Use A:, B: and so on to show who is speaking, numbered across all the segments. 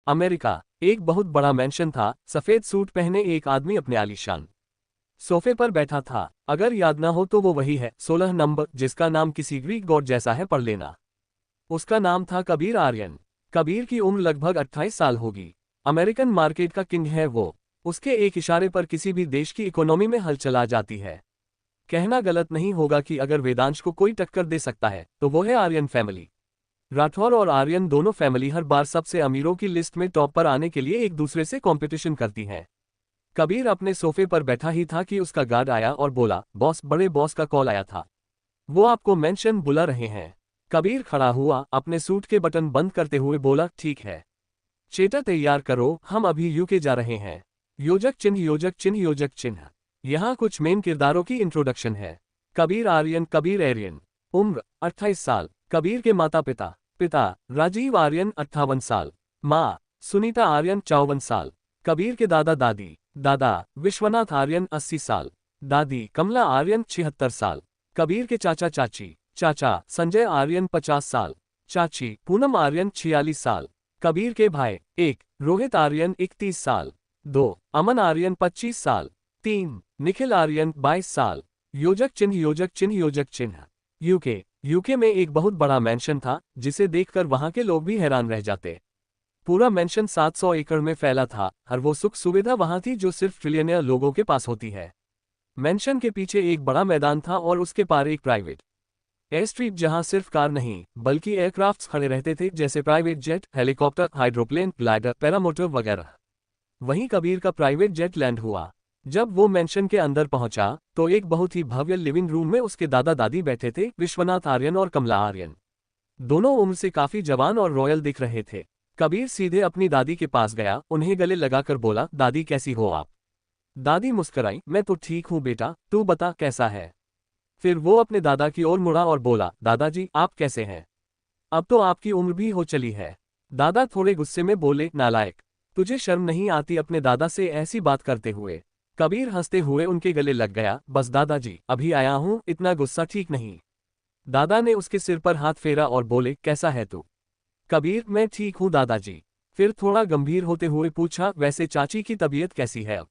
A: America. एक बहुत बड़ा मैंशन था। सफेद सूट पहने एक आदमी अपने आलीशान सोफे पर बैठा था। अगर याद ना हो तो वो वही है 16 नंबर, जिसका नाम किसी ग्रीक गॉड जैसा है, पढ़ लेना। उसका नाम था कबीर आर्यन। कबीर की उम्र लगभग 28 साल होगी। अमेरिकन मार्केट का किंग है वो। उसके एक इशारे पर किसी भी देश की इकोनॉमी में हलचल आ जाती है। कहना गलत नहीं होगा कि अगर वेदांश को कोई टक्कर दे सकता है तो वो है आर्यन फैमिली। राठौर और आर्यन दोनों फैमिली हर बार सबसे अमीरों की लिस्ट में टॉप पर आने के लिए एक दूसरे से कंपटीशन करती हैं। कबीर अपने सोफे पर बैठा ही था कि उसका गार्ड आया और बोला, बॉस, बड़े बॉस का कॉल आया था, वो आपको मेंशन बुला रहे हैं। कबीर खड़ा हुआ, अपने सूट के बटन बंद करते हुए बोला, ठीक है, चेटा तैयार करो, हम अभी यूके जा रहे हैं। योजक चिन्ह योजक चिन्ह योजक चिन्ह। यहाँ कुछ मेन किरदारों की इंट्रोडक्शन है। कबीर आर्यन, कबीर एरियन। उम्र 28 साल। कबीर के माता पिता। पिता राजीव आर्यन 58 साल। माँ सुनीता आर्यन 54 साल। कबीर के दादा दादी। दादा विश्वनाथ आर्यन 80 साल। दादी कमला आर्यन 76 साल। कबीर के चाचा चाची। चाचा संजय आर्यन 50 साल। चाची पूनम आर्यन 46 साल। कबीर के भाई 1 रोहित आर्यन 31 साल। 2 अमन आर्यन 25 साल। 3 निखिल आर्यन 22 साल। योजक चिन्ह योजक चिन्ह योजक चिन्ह। यूके। यूके में एक बहुत बड़ा मैंशन था जिसे देखकर वहां के लोग भी हैरान रह जाते। पूरा मैंशन 700 एकड़ में फैला था। हर वो सुख सुविधा वहां थी जो सिर्फ ट्रिलियनियर लोगों के पास होती है। मैंशन के पीछे एक बड़ा मैदान था और उसके पार एक प्राइवेट एयर स्ट्रिप जहां सिर्फ कार नहीं बल्कि एयरक्राफ्ट्स खड़े रहते थे, जैसे private jet, helicopter, hydroplane, glider, paramotor वगैरह। वहीं कबीर का प्राइवेट जेट लैंड हुआ। जब वो मैंशन के अंदर पहुंचा तो एक बहुत ही भव्य लिविंग रूम में उसके दादा दादी बैठे थे, विश्वनाथ आर्यन और कमला आर्यन। दोनों उम्र से काफी जवान और रॉयल दिख रहे थे। कबीर सीधे अपनी दादी के पास गया, उन्हें गले लगाकर बोला, दादी कैसी हो आप? दादी मुस्कुराई, मैं तो ठीक हूँ बेटा, तू बता कैसा है? फिर वो अपने दादा की ओर मुड़ा और बोला, दादाजी आप कैसे हैं? अब तो आपकी उम्र भी हो चली है। दादा थोड़े गुस्से में बोले, नालायक, तुझे शर्म नहीं आती अपने दादा से ऐसी बात करते हुए? कबीर हंसते हुए उनके गले लग गया, बस दादाजी अभी आया हूँ, इतना गुस्सा ठीक नहीं। दादा ने उसके सिर पर हाथ फेरा और बोले, कैसा है तू? कबीर, मैं ठीक हूँ दादाजी। फिर थोड़ा गंभीर होते हुए पूछा, वैसे चाची की तबीयत कैसी है अब?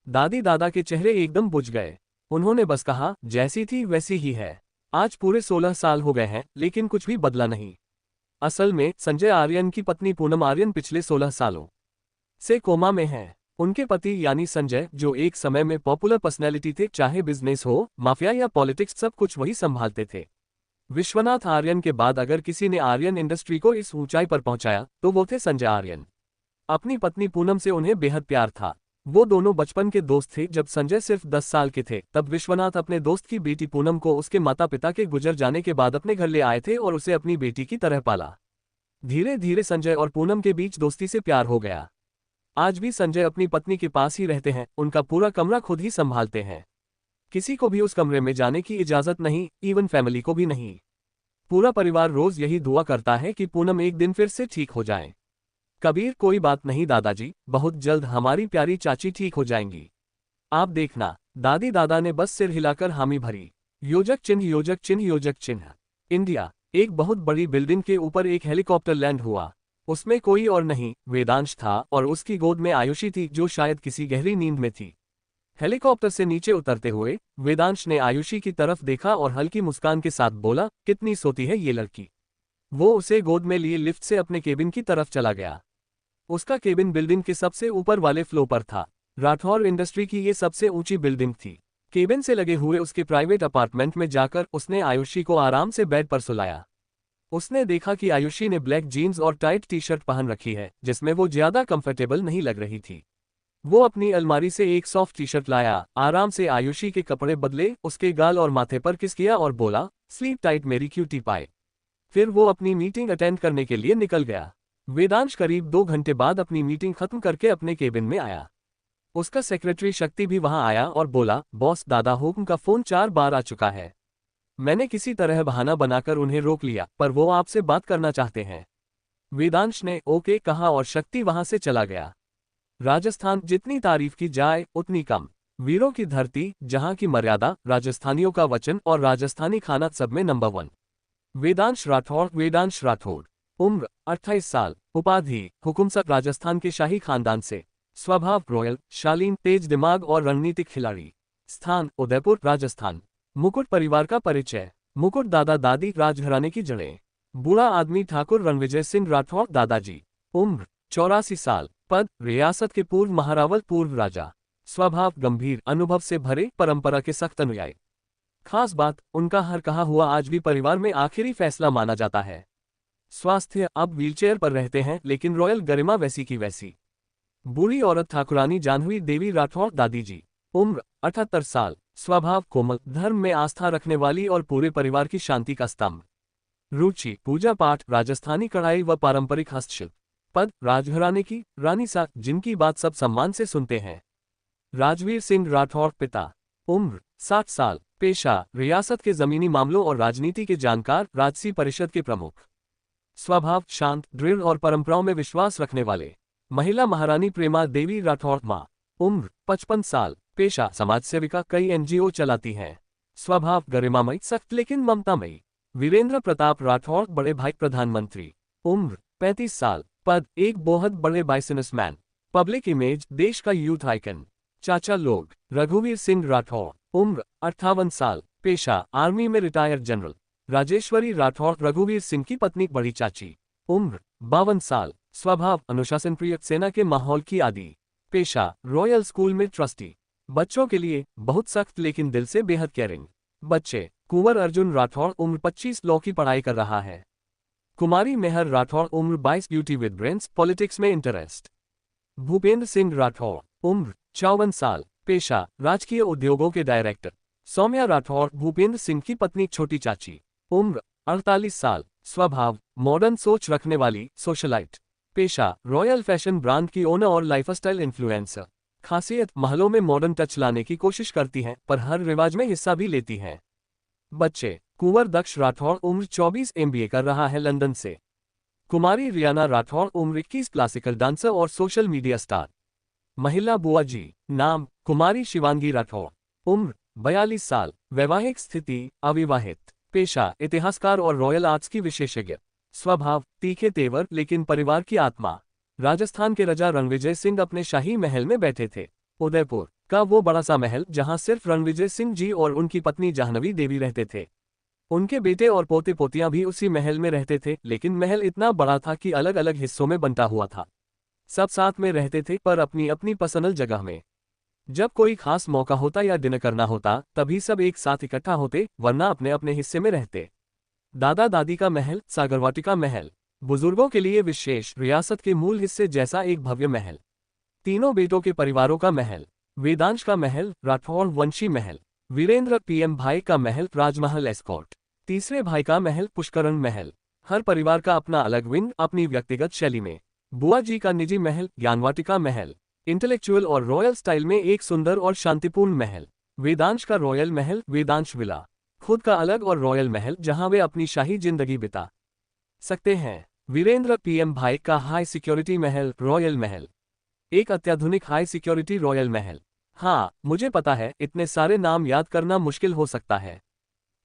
A: दादी दादा के चेहरे एकदम बुझ गए। उन्होंने बस कहा, जैसी थी वैसी ही है। आज पूरे 16 साल हो गए हैं लेकिन कुछ भी बदला नहीं। असल में संजय आर्यन की पत्नी पूनम आर्यन पिछले 16 सालों से कोमा में हैं। उनके पति यानी संजय, जो एक समय में पॉपुलर पर्सनैलिटी थे, चाहे बिजनेस हो, माफिया या पॉलिटिक्स, सब कुछ वही संभालते थे। विश्वनाथ आर्यन के बाद अगर किसी ने आर्यन इंडस्ट्री को इस ऊंचाई पर पहुंचाया तो वो थे संजय आर्यन। अपनी पत्नी पूनम से उन्हें बेहद प्यार था। वो दोनों बचपन के दोस्त थे। जब संजय सिर्फ 10 साल के थे तब विश्वनाथ अपने दोस्त की बेटी पूनम को उसके माता पिता के गुजर जाने के बाद अपने घर ले आए थे और उसे अपनी बेटी की तरह पाला। धीरे धीरे संजय और पूनम के बीच दोस्ती से प्यार हो गया। आज भी संजय अपनी पत्नी के पास ही रहते हैं, उनका पूरा कमरा खुद ही संभालते हैं। किसी को भी उस कमरे में जाने की इजाजत नहीं, इवन फैमिली को भी नहीं। पूरा परिवार रोज यही दुआ करता है कि पूनम एक दिन फिर से ठीक हो जाए। कबीर, कोई बात नहीं दादाजी, बहुत जल्द हमारी प्यारी चाची ठीक हो जाएंगी, आप देखना। दादी दादा ने बस सिर हिलाकर हामी भरी। योजक चिन्ह योजक चिन्ह योजक चिन्ह। इंडिया। एक बहुत बड़ी बिल्डिंग के ऊपर एक हेलीकॉप्टर लैंड हुआ। उसमें कोई और नहीं, वेदांश था और उसकी गोद में आयुषी थी, जो शायद किसी गहरी नींद में थी। हेलीकॉप्टर से नीचे उतरते हुए वेदांश ने आयुषी की तरफ देखा और हल्की मुस्कान के साथ बोला, कितनी सोती है ये लड़की। वो उसे गोद में लिए लिफ्ट से अपने केबिन की तरफ चला गया। उसका केबिन बिल्डिंग के सबसे ऊपर वाले फ्लोर पर था। राठौर इंडस्ट्री की ये सबसे ऊंची बिल्डिंग थी। केबिन से लगे हुए उसके प्राइवेट अपार्टमेंट में जाकर उसने आयुषी को आराम से बेड पर सुलाया। उसने देखा कि आयुषी ने ब्लैक जीन्स और टाइट टी शर्ट पहन रखी है, जिसमें वो ज्यादा कंफर्टेबल नहीं लग रही थी। वो अपनी अलमारी से एक सॉफ्ट टी शर्ट लाया, आराम से आयुषी के कपड़े बदले, उसके गाल और माथे पर किस किया और बोला, स्लीप टाइट मेरी क्यूटी पाए। फिर वो अपनी मीटिंग अटेंड करने के लिए निकल गया। वेदांश करीब 2 घंटे बाद अपनी मीटिंग खत्म करके अपने केबिन में आया। उसका सेक्रेटरी शक्ति भी वहां आया और बोला, बॉस, दादा हुक्म का फोन 4 बार आ चुका है। मैंने किसी तरह बहाना बनाकर उन्हें रोक लिया, पर वो आपसे बात करना चाहते हैं। वेदांश ने ओके कहा और शक्ति वहां से चला गया। राजस्थान, जितनी तारीफ की जाए उतनी कम। वीरों की धरती, जहां की मर्यादा, राजस्थानियों का वचन और राजस्थानी खाना सब में नंबर 1। वेदांश राठौड़। वेदांश राठौड़। उम्र 28 साल। उपाधि हुकुमसत, राजस्थान के शाही खानदान से। स्वभाव रॉयल, शालीन, तेज दिमाग और रणनीतिक खिलाड़ी। स्थान उदयपुर, राजस्थान। मुकुट परिवार का परिचय। मुकुट दादा दादी, राजघराने की जड़ें। बूढ़ा आदमी ठाकुर रणविजय सिंह राठौर दादाजी। उम्र 84 साल। पद रियासत के पूर्व महारावल, पूर्व राजा। स्वभाव गंभीर, अनुभव से भरे, परंपरा के सख्त अनुयायी। खास बात, उनका हर कहा हुआ आज भी परिवार में आखिरी फैसला माना जाता है। स्वास्थ्य अब व्हीलचेयर पर रहते हैं, लेकिन रॉयल गरिमा वैसी की वैसी। बूढ़ी औरत ठाकुरानी जानवी देवी राठौर दादी जी। उम्र 78 साल। स्वभाव कोमल, धर्म में आस्था रखने वाली और पूरे परिवार की शांति का स्तंभ। रुचि पूजा पाठ, राजस्थानी कढ़ाई व पारंपरिक हस्तशिल्प। पद राजघराने की रानी सा, जिनकी बात सब सम्मान से सुनते हैं। राजवीर सिंह राठौर पिता। उम्र 60 साल। पेशा रियासत के जमीनी मामलों और राजनीति के जानकार, राजसी परिषद के प्रमुख। स्वभाव शांत, दृढ़ और परंपराओं में विश्वास रखने वाले। महिला महारानी प्रेमा देवी राठौर मां। उम्र 55 साल। पेशा समाज सेविका, कई एनजीओ चलाती हैं। स्वभाव गरिमामयी, सख्त लेकिन ममतामयी। वीरेंद्र प्रताप राठौर बड़े भाई, प्रधानमंत्री। उम्र 35 साल। पद एक बहुत बड़े बिजनेसमैन। पब्लिक इमेज देश का यूथ आइकन। चाचा लोग रघुवीर सिंह राठौर। उम्र 58 साल। पेशा आर्मी में रिटायर्ड जनरल। राजेश्वरी राठौर रघुवीर सिंह की पत्नी, बड़ी चाची। उम्र 52 साल। स्वभाव अनुशासन प्रिय, सेना के माहौल की आदी। पेशा रॉयल स्कूल में ट्रस्टी। बच्चों के लिए बहुत सख्त लेकिन दिल से बेहद केयरिंग। बच्चे कुंवर अर्जुन राठौर, उम्र 25, लॉ की पढ़ाई कर रहा है। कुमारी मेहर राठौर, उम्र 22, ब्यूटी विद ब्रेन्स, पॉलिटिक्स में इंटरेस्ट। भूपेंद्र सिंह राठौर, उम्र 54 साल। पेशा राजकीय उद्योगों के डायरेक्टर। सौम्या राठौर भूपेंद्र सिंह की पत्नी, छोटी चाची। उम्र 48 साल। स्वभाव मॉडर्न सोच रखने वाली, सोशलाइट। पेशा रॉयल फैशन ब्रांड की ओनर और लाइफस्टाइल इन्फ्लुएंसर। खासियत महलों में मॉडर्न टच लाने की कोशिश करती हैं, पर हर रिवाज में हिस्सा भी लेती हैं। बच्चे कुंवर दक्ष राठौर, उम्र 24, एमबीए कर रहा है लंदन से। कुमारी रियाना राठौर, उम्र 21, क्लासिकल डांसर और सोशल मीडिया स्टार। महिला बुआ जी। नाम कुमारी शिवांगी राठौर। उम्र 42 साल। वैवाहिक स्थिति अविवाहित। पेशा इतिहासकार और रॉयल आर्ट्स की विशेषज्ञ। स्वभाव तीखे तेवर लेकिन परिवार की आत्मा। राजस्थान के राजा रणविजय सिंह अपने शाही महल में बैठे थे। उदयपुर का वो बड़ा सा महल जहां सिर्फ रणविजय सिंह जी और उनकी पत्नी जाह्नवी देवी रहते थे। उनके बेटे और पोते पोतियां भी उसी महल में रहते थे, लेकिन महल इतना बड़ा था कि अलग अलग हिस्सों में बंटा हुआ था। सब साथ में रहते थे, पर अपनी अपनी पर्सनल जगह में। जब कोई खास मौका होता या डिनर करना होता, तभी सब एक साथ इकट्ठा होते, वरना अपने अपने हिस्से में रहते। दादा दादी का महल सागरवाटिका महल। बुजुर्गों के लिए विशेष, रियासत के मूल हिस्से जैसा एक भव्य महल। तीनों बेटों के परिवारों का महल। वेदांश का महल राठौर वंशी महल। वीरेंद्र पीएम भाई का महल राजमहल एस्कॉर्ट। तीसरे भाई का महल पुष्करण महल। हर परिवार का अपना अलग विंग, अपनी व्यक्तिगत शैली में। बुआ जी का निजी महल ज्ञानवाटिका महल। इंटेलेक्चुअल और रॉयल स्टाइल में एक सुंदर और शांतिपूर्ण महल। वेदांश का रॉयल महल वेदांश विला। खुद का अलग और रॉयल महल जहां वे अपनी शाही जिंदगी बिता सकते हैं। वीरेंद्र पीएम भाई का हाई सिक्योरिटी महल रॉयल महल। एक अत्याधुनिक हाई सिक्योरिटी रॉयल महल। हाँ, मुझे पता है इतने सारे नाम याद करना मुश्किल हो सकता है।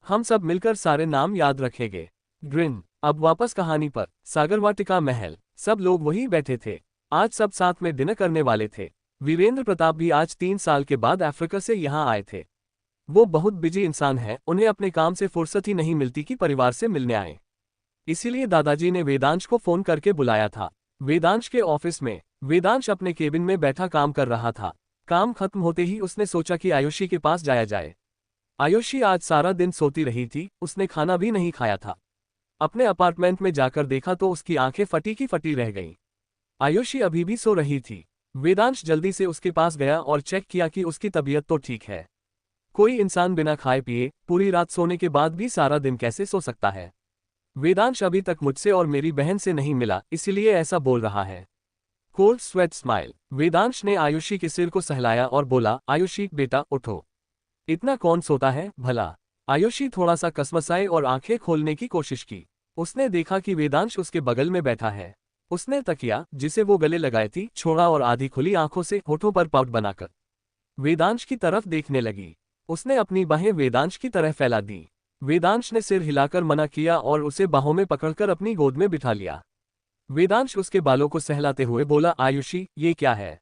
A: हम सब मिलकर सारे नाम याद रखेंगे। ग्रिन। अब वापस कहानी पर। सागरवाटिका महल। सब लोग वहीं बैठे थे। आज सब साथ में डिनर करने वाले थे। वीरेंद्र प्रताप भी आज 3 साल के बाद अफ्रीका से यहाँ आए थे। वो बहुत बिजी इंसान है, उन्हें अपने काम से फुर्सत ही नहीं मिलती कि परिवार से मिलने आए। इसीलिए दादाजी ने वेदांश को फोन करके बुलाया था। वेदांश के ऑफिस में। वेदांश अपने केबिन में बैठा काम कर रहा था। काम खत्म होते ही उसने सोचा कि आयुषी के पास जाया जाए। आयुषी आज सारा दिन सोती रही थी, उसने खाना भी नहीं खाया था। अपने अपार्टमेंट में जाकर देखा तो उसकी आंखें फटी की फटी रह गईं। आयुषी अभी भी सो रही थी। वेदांश जल्दी से उसके पास गया और चेक किया कि उसकी तबीयत तो ठीक है। कोई इंसान बिना खाए पिए पूरी रात सोने के बाद भी सारा दिन कैसे सो सकता है? वेदांश अभी तक मुझसे और मेरी बहन से नहीं मिला, इसीलिए ऐसा बोल रहा है। Cold sweat smile. वेदांश ने आयुषी के सिर को सहलाया और बोला, आयुषी बेटा उठो। इतना कौन सोता है भला? आयुषी थोड़ा सा कसमसाई और आंखें खोलने की कोशिश की। उसने देखा कि वेदांश उसके बगल में बैठा है। उसने तकिया जिसे वो गले लगाई थी छोड़ा और आधी खुली आंखों से होठों पर पाउट बनाकर वेदांश की तरफ देखने लगी। उसने अपनी बाहें वेदांश की तरह फैला दी। वेदांश ने सिर हिलाकर मना किया और उसे बाहों में पकड़कर अपनी गोद में बिठा लिया। वेदांश उसके बालों को सहलाते हुए बोला, आयुषी, ये क्या है?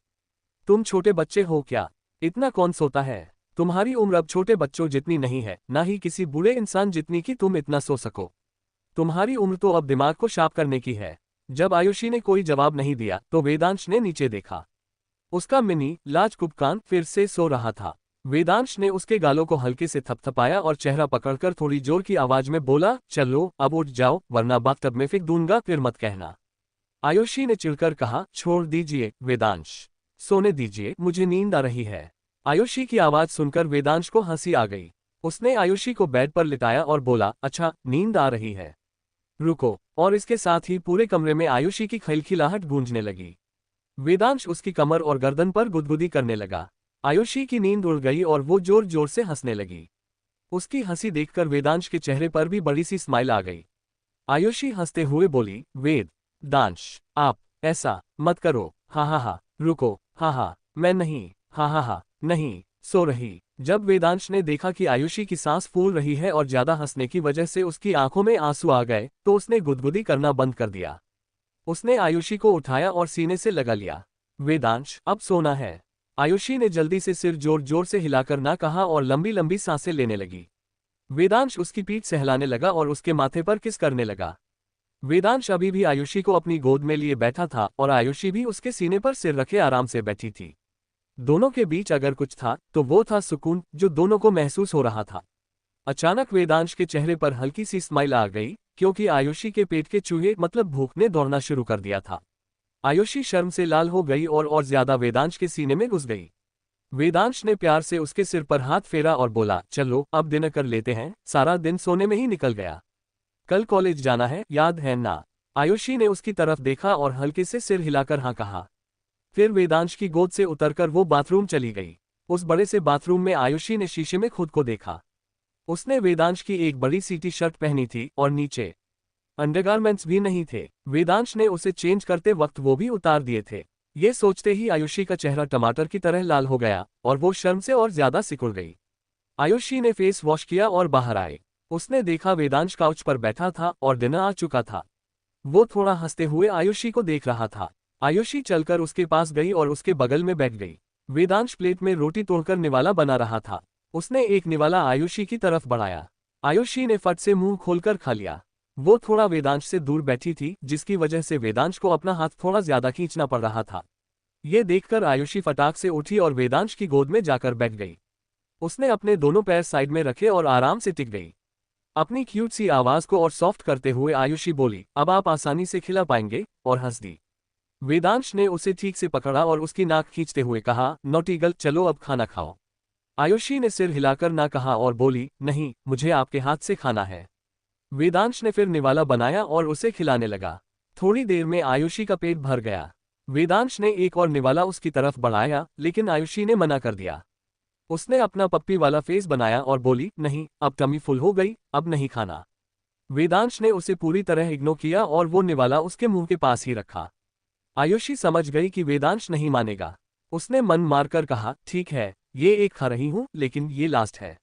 A: तुम छोटे बच्चे हो क्या? इतना कौन सोता है? तुम्हारी उम्र अब छोटे बच्चों जितनी नहीं है, ना ही किसी बूढ़े इंसान जितनी कि तुम इतना सो सको। तुम्हारी उम्र तो अब दिमाग को शार्प करने की है। जब आयुषी ने कोई जवाब नहीं दिया तो वेदांश ने नीचे देखा। उसका मिनी लाजकुब कान फिर से सो रहा था। वेदांश ने उसके गालों को हल्के से थपथपाया और चेहरा पकड़कर थोड़ी जोर की आवाज में बोला, चलो अब उठ जाओ, वरना बाथटब में फेंक दूंगा, फिर मत कहना। आयुषी ने चिढ़कर कहा, छोड़ दीजिए वेदांश, सोने दीजिए, मुझे नींद आ रही है। आयुषी की आवाज सुनकर वेदांश को हंसी आ गई। उसने आयुषी को बेड पर लिटाया और बोला, अच्छा नींद आ रही है, रुको। और इसके साथ ही पूरे कमरे में आयुषी की खिलखिलाहट गूंजने लगी। वेदांश उसकी कमर और गर्दन पर गुदगुदी करने लगा। आयुषी की नींद उड़ गई और वो जोर जोर से हंसने लगी। उसकी हंसी देखकर वेदांश के चेहरे पर भी बड़ी सी स्माइल आ गई। आयुषी हंसते हुए बोली, वेदांश, आप ऐसा मत करो, हा हा हा, रुको, हा हा, मैं नहीं, हा हा हा, नहीं सो रही। जब वेदांश ने देखा कि आयुषी की सांस फूल रही है और ज्यादा हंसने की वजह से उसकी आंखों में आंसू आ गए, तो उसने गुदगुदी करना बंद कर दिया। उसने आयुषी को उठाया और सीने से लगा लिया। वेदांश, अब सोना है। आयुषी ने जल्दी से सिर जोर जोर से हिलाकर ना कहा और लंबी लंबी सांसें लेने लगी। वेदांश उसकी पीठ सहलाने लगा और उसके माथे पर किस करने लगा। वेदांश अभी भी आयुषी को अपनी गोद में लिए बैठा था और आयुषी भी उसके सीने पर सिर रखे आराम से बैठी थी। दोनों के बीच अगर कुछ था तो वो था सुकून, जो दोनों को महसूस हो रहा था। अचानक वेदांश के चेहरे पर हल्की सी स्माइल आ गई, क्योंकि आयुषी के पेट के चूहे मतलब भूख ने दौड़ना शुरू कर दिया था। आयुषी शर्म से लाल हो गई और ज्यादा वेदांश के सीने में घुस गई। वेदांश ने प्यार से उसके सिर पर हाथ फेरा और बोला, चलो अब डिनर कर लेते हैं, सारा दिन सोने में ही निकल गया। कल कॉलेज जाना है, याद है ना? आयुषी ने उसकी तरफ देखा और हल्के से सिर हिलाकर हाँ कहा। फिर वेदांश की गोद से उतरकर वो बाथरूम चली गई। उस बड़े से बाथरूम में आयुषी ने शीशे में खुद को देखा। उसने वेदांश की एक बड़ी सी टी शर्ट पहनी थी और नीचे अंडरगारमेंट्स भी नहीं थे। वेदांश ने उसे चेंज करते वक्त वो भी उतार दिए थे। ये सोचते ही आयुषी का चेहरा टमाटर की तरह लाल हो गया और वो शर्म से और ज्यादा सिकुड़ गई। आयुषी ने फेस वॉश किया और बाहर आए। उसने देखा वेदांश काउच पर बैठा था और डिनर आ चुका था। वो थोड़ा हंसते हुए आयुषी को देख रहा था। आयुषी चलकर उसके पास गई और उसके बगल में बैठ गई। वेदांश प्लेट में रोटी तोड़कर निवाला बना रहा था। उसने एक निवाला आयुषी की तरफ बढ़ाया। आयुषी ने फट से मुंह खोलकर खा लिया। वो थोड़ा वेदांश से दूर बैठी थी, जिसकी वजह से वेदांश को अपना हाथ थोड़ा ज्यादा खींचना पड़ रहा था। ये देखकर आयुषी फटाक से उठी और वेदांश की गोद में जाकर बैठ गई। उसने अपने दोनों पैर साइड में रखे और आराम से टिक गई। अपनी क्यूट सी आवाज को और सॉफ्ट करते हुए आयुषी बोली, अब आप आसानी से खिला पाएंगे, और हंस दी। वेदांश ने उसे ठीक से पकड़ा और उसकी नाक खींचते हुए कहा, नॉटी गर्ल, चलो अब खाना खाओ। आयुषी ने सिर हिलाकर ना कहा और बोली, नहीं, मुझे आपके हाथ से खाना है। वेदांश ने फिर निवाला बनाया और उसे खिलाने लगा। थोड़ी देर में आयुषी का पेट भर गया। वेदांश ने एक और निवाला उसकी तरफ बढ़ाया, लेकिन आयुषी ने मना कर दिया। उसने अपना पप्पी वाला फेस बनाया और बोली, नहीं, अब टमी फुल हो गई, अब नहीं खाना। वेदांश ने उसे पूरी तरह इग्नोर किया और वो निवाला उसके मुंह के पास ही रखा। आयुषी समझ गई कि वेदांश नहीं मानेगा। उसने मन मारकर कहा, ठीक है, ये एक खा रही हूं, लेकिन ये लास्ट है।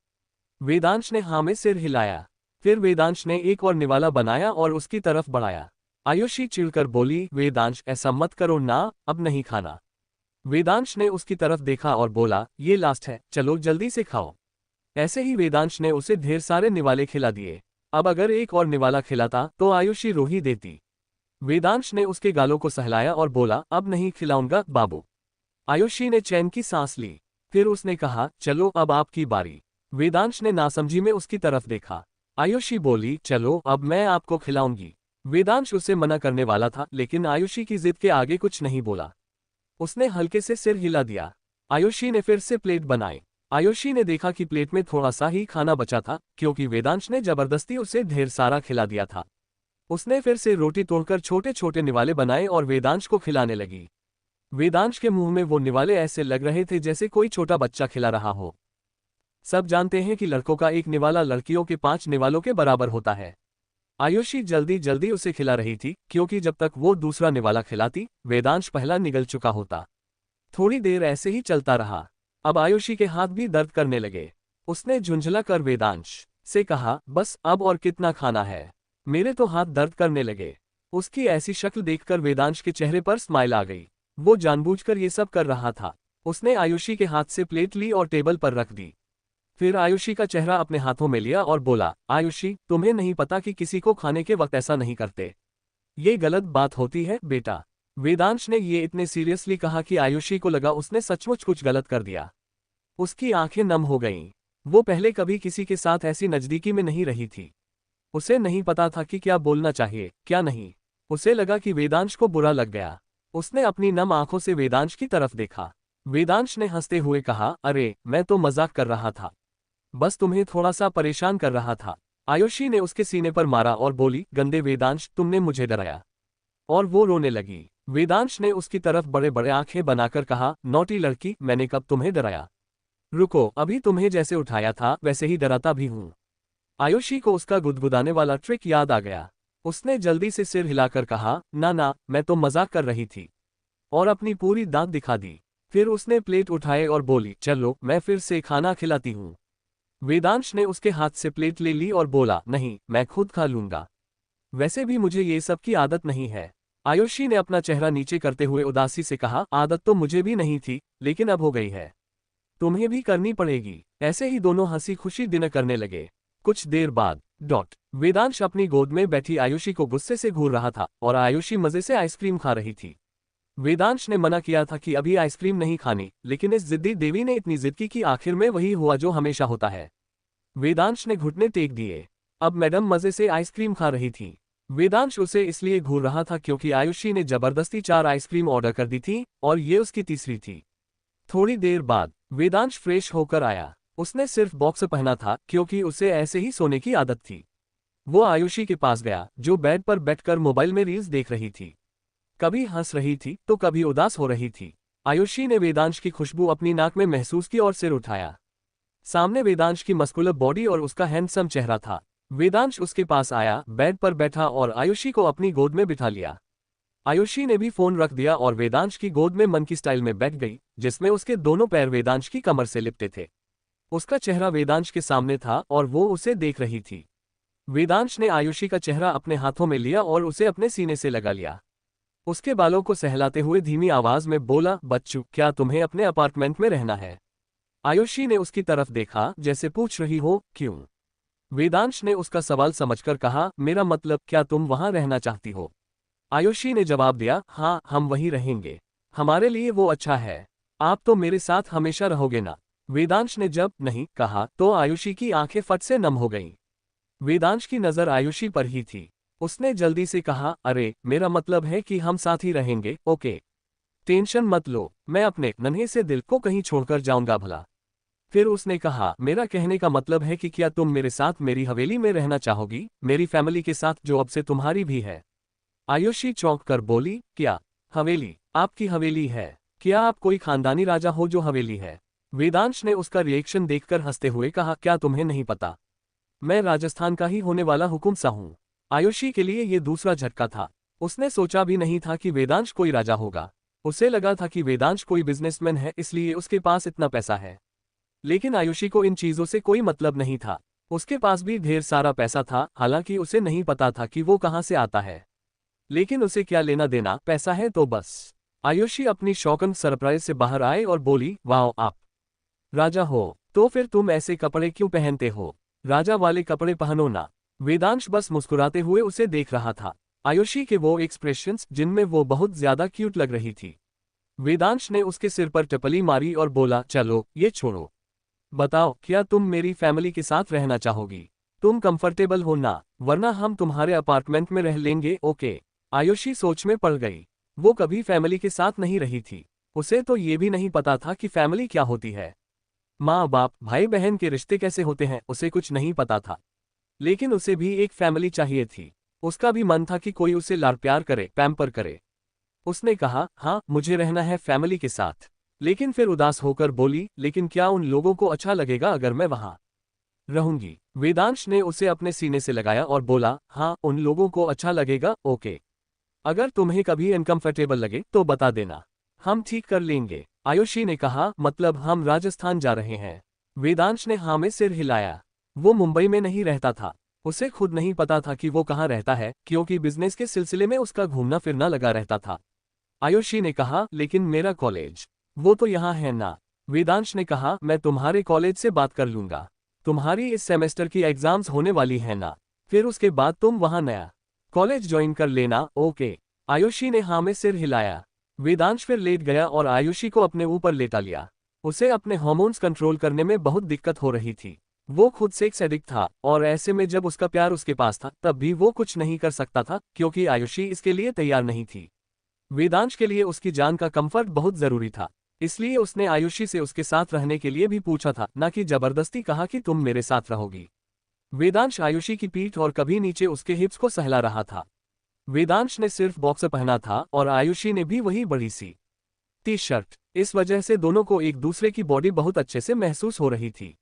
A: वेदांश ने हाँ में सिर हिलाया। फिर वेदांश ने एक और निवाला बनाया और उसकी तरफ बढ़ाया। आयुषी चिढ़कर बोली, वेदांश, ऐसा मत करो ना, अब नहीं खाना। वेदांश ने उसकी तरफ देखा और बोला, ये लास्ट है, चलो जल्दी से खाओ। ऐसे ही वेदांश ने उसे ढेर सारे निवाले खिला दिए। अब अगर एक और निवाला खिलाता तो आयुषी रो ही देती। वेदांश ने उसके गालों को सहलाया और बोला, अब नहीं खिलाऊंगा बाबू। आयुषी ने चैन की सांस ली। फिर उसने कहा, चलो अब आपकी बारी। वेदांश ने नासमझी में उसकी तरफ देखा। आयुषी बोली, चलो अब मैं आपको खिलाऊंगी। वेदांश उसे मना करने वाला था, लेकिन आयुषी की जिद के आगे कुछ नहीं बोला। उसने हल्के से सिर हिला दिया। आयुषी ने फिर से प्लेट बनाई। आयुषी ने देखा कि प्लेट में थोड़ा सा ही खाना बचा था, क्योंकि वेदांश ने जबरदस्ती उसे ढेर सारा खिला दिया था। उसने फिर से रोटी तोड़कर छोटे छोटे निवाले बनाए और वेदांश को खिलाने लगी। वेदांश के मुंह में वो निवाले ऐसे लग रहे थे जैसे कोई छोटा बच्चा खिला रहा हो। सब जानते हैं कि लड़कों का एक निवाला लड़कियों के 5 निवालों के बराबर होता है। आयुषी जल्दी जल्दी उसे खिला रही थी, क्योंकि जब तक वो दूसरा निवाला खिलाती, वेदांश पहला निगल चुका होता। थोड़ी देर ऐसे ही चलता रहा। अब आयुषी के हाथ भी दर्द करने लगे। उसने झुंझला कर वेदांश से कहा, बस अब और कितना खाना है? मेरे तो हाथ दर्द करने लगे। उसकी ऐसी शक्ल देखकर वेदांश के चेहरे पर स्माइल आ गई। वो जानबूझकर ये सब कर रहा था। उसने आयुषी के हाथ से प्लेट ली और टेबल पर रख दी। फिर आयुषी का चेहरा अपने हाथों में लिया और बोला, आयुषी, तुम्हें नहीं पता कि किसी को खाने के वक्त ऐसा नहीं करते। ये गलत बात होती है बेटा। वेदांश ने ये इतने सीरियसली कहा कि आयुषी को लगा उसने सचमुच कुछ गलत कर दिया। उसकी आंखें नम हो गईं। वो पहले कभी किसी के साथ ऐसी नज़दीकी में नहीं रही थी। उसे नहीं पता था कि क्या बोलना चाहिए, क्या नहीं। उसे लगा कि वेदांश को बुरा लग गया। उसने अपनी नम आंखों से वेदांश की तरफ देखा। वेदांश ने हंसते हुए कहा, अरे मैं तो मजाक कर रहा था, बस तुम्हें थोड़ा सा परेशान कर रहा था। आयुषी ने उसके सीने पर मारा और बोली, गंदे वेदांश, तुमने मुझे डराया। और वो रोने लगी। वेदांश ने उसकी तरफ बड़े बड़े आंखें बनाकर कहा, नौटी लड़की, मैंने कब तुम्हें डराया? रुको, अभी तुम्हें जैसे उठाया था वैसे ही डराता भी हूं। आयुषी को उसका गुदगुदाने वाला ट्रिक याद आ गया। उसने जल्दी से सिर हिलाकर कहा, ना ना, मैं तो मजाक कर रही थी, और अपनी पूरी दांत दिखा दी। फिर उसने प्लेट उठाए और बोली, चलो मैं फिर से खाना खिलाती हूँ। वेदांश ने उसके हाथ से प्लेट ले ली और बोला, नहीं, मैं खुद खा लूंगा, वैसे भी मुझे ये सब की आदत नहीं है। आयुषी ने अपना चेहरा नीचे करते हुए उदासी से कहा, आदत तो मुझे भी नहीं थी, लेकिन अब हो गई है, तुम्हें भी करनी पड़ेगी। ऐसे ही दोनों हंसी खुशी डिनर करने लगे। कुछ देर बाद वेदांश अपनी गोद में बैठी आयुषी को गुस्से से घूर रहा था और आयुषी मजे से आइसक्रीम खा रही थी। वेदांश ने मना किया था कि अभी आइसक्रीम नहीं खानी, लेकिन इस जिद्दी देवी ने इतनी जिद की कि आखिर में वही हुआ जो हमेशा होता है। वेदांश ने घुटने टेक दिए। अब मैडम मजे से आइसक्रीम खा रही थी। वेदांश उसे इसलिए घूर रहा था क्योंकि आयुषी ने जबरदस्ती 4 आइसक्रीम ऑर्डर कर दी थी और ये उसकी तीसरी थी। थोड़ी देर बाद वेदांश फ्रेश होकर आया। उसने सिर्फ बॉक्स पहना था क्योंकि उसे ऐसे ही सोने की आदत थी। वो आयुषी के पास गया, जो बेड पर बैठकर मोबाइल में रील्स देख रही थी। कभी हंस रही थी तो कभी उदास हो रही थी। आयुषी ने वेदांश की खुशबू अपनी नाक में महसूस की और सिर उठाया। सामने वेदांश की मस्कुलर बॉडी और उसका हैंडसम चेहरा था। वेदांश उसके पास आया, बेड पर बैठा और आयुषी को अपनी गोद में बिठा लिया। आयुषी ने भी फोन रख दिया और वेदांश की गोद में मन की स्टाइल में बैठ गई, जिसमें उसके दोनों पैर वेदांश की कमर से लिपटे थे। उसका चेहरा वेदांश के सामने था और वो उसे देख रही थी। वेदांश ने आयुषी का चेहरा अपने हाथों में लिया और उसे अपने सीने से लगा लिया। उसके बालों को सहलाते हुए धीमी आवाज में बोला, बच्चू, क्या तुम्हें अपने अपार्टमेंट में रहना है? आयुषी ने उसकी तरफ देखा, जैसे पूछ रही हो, क्यों? वेदांश ने उसका सवाल समझकर कहा, मेरा मतलब, क्या तुम वहां रहना चाहती हो? आयुषी ने जवाब दिया, हाँ, हम वहीं रहेंगे, हमारे लिए वो अच्छा है। आप तो मेरे साथ हमेशा रहोगे ना? वेदांश ने जब नहीं कहा तो आयुषी की आंखें फट से नम हो गईं। वेदांश की नजर आयुषी पर ही थी। उसने जल्दी से कहा, अरे मेरा मतलब है कि हम साथ ही रहेंगे, ओके? टेंशन मत लो, मैं अपने नन्हे से दिल को कहीं छोड़कर जाऊंगा भला। फिर उसने कहा, मेरा कहने का मतलब है कि क्या तुम मेरे साथ मेरी हवेली में रहना चाहोगी, मेरी फैमिली के साथ जो अब से तुम्हारी भी है? आयुषी चौंक कर बोली, क्या हवेली? आपकी हवेली है? क्या आप कोई खानदानी राजा हो जो हवेली है? वेदांश ने उसका रिएक्शन देखकर हंसते हुए कहा, क्या तुम्हें नहीं पता, मैं राजस्थान का ही होने वाला हुकुम सा हूं। आयुषी के लिए ये दूसरा झटका था। उसने सोचा भी नहीं था कि वेदांश कोई राजा होगा। उसे लगा था कि वेदांश कोई बिजनेसमैन है, इसलिए उसके पास इतना पैसा है। लेकिन आयुषी को इन चीजों से कोई मतलब नहीं था। उसके पास भी ढेर सारा पैसा था, हालांकि उसे नहीं पता था कि वो कहां से आता है। लेकिन उसे क्या लेना देना, पैसा है तो बस। आयुषी अपनी शॉकिंग सरप्राइज से बाहर आए और बोली, वाह, आप राजा हो? तो फिर तुम ऐसे कपड़े क्यों पहनते हो? राजा वाले कपड़े पहनो ना। वेदांश बस मुस्कुराते हुए उसे देख रहा था। आयुषी के वो एक्सप्रेशंस जिनमें वो बहुत ज्यादा क्यूट लग रही थी। वेदांश ने उसके सिर पर टपली मारी और बोला, चलो ये छोड़ो, बताओ, क्या तुम मेरी फैमिली के साथ रहना चाहोगी? तुम कंफर्टेबल हो ना, वरना हम तुम्हारे अपार्टमेंट में रह लेंगे, ओके? आयुषी सोच में पड़ गई। वो कभी फैमिली के साथ नहीं रही थी। उसे तो ये भी नहीं पता था कि फैमिली क्या होती है। माँ बाप, भाई बहन के रिश्ते कैसे होते हैं, उसे कुछ नहीं पता था। लेकिन उसे भी एक फैमिली चाहिए थी। उसका भी मन था कि कोई उसे लाड प्यार करे, पैम्पर करे। उसने कहा, हाँ, मुझे रहना है फैमिली के साथ। लेकिन फिर उदास होकर बोली, लेकिन क्या उन लोगों को अच्छा लगेगा अगर मैं वहां रहूंगी? वेदांश ने उसे अपने सीने से लगाया और बोला, हाँ, उन लोगों को अच्छा लगेगा, ओके? अगर तुम्हें कभी अनकंफर्टेबल लगे तो बता देना, हम ठीक कर लेंगे। आयुषी ने कहा, मतलब हम राजस्थान जा रहे हैं? वेदांश ने हाँ में सिर हिलाया। वो मुंबई में नहीं रहता था। उसे खुद नहीं पता था कि वो कहाँ रहता है, क्योंकि बिजनेस के सिलसिले में उसका घूमना फिरना लगा रहता था। आयुषी ने कहा, लेकिन मेरा कॉलेज, वो तो यहाँ है ना। वेदांश ने कहा, मैं तुम्हारे कॉलेज से बात कर लूंगा। तुम्हारी इस सेमेस्टर की एग्जाम्स होने वाली है ना, फिर उसके बाद तुम वहाँ नया कॉलेज ज्वाइन कर लेना, ओके। आयुषी ने हाँ में सिर हिलाया। वेदांश फिर लेट गया और आयुषी को अपने ऊपर लेटा लिया। उसे अपने हार्मोन्स कंट्रोल करने में बहुत दिक्कत हो रही थी। वो खुद सेक्स एडिक्ट था और ऐसे में जब उसका प्यार उसके पास था तब भी वो कुछ नहीं कर सकता था, क्योंकि आयुषी इसके लिए तैयार नहीं थी। वेदांश के लिए उसकी जान का कंफर्ट बहुत जरूरी था, इसलिए उसने आयुषी से उसके साथ रहने के लिए भी पूछा था, न कि जबरदस्ती कहा कि तुम मेरे साथ रहोगी। वेदांश आयुषी की पीठ और कभी नीचे उसके हिप्स को सहला रहा था। वेदांश ने सिर्फ बॉक्सर पहना था और आयुषी ने भी वही बड़ी सी टी शर्ट। इस वजह से दोनों को एक दूसरे की बॉडी बहुत अच्छे से महसूस हो रही थी।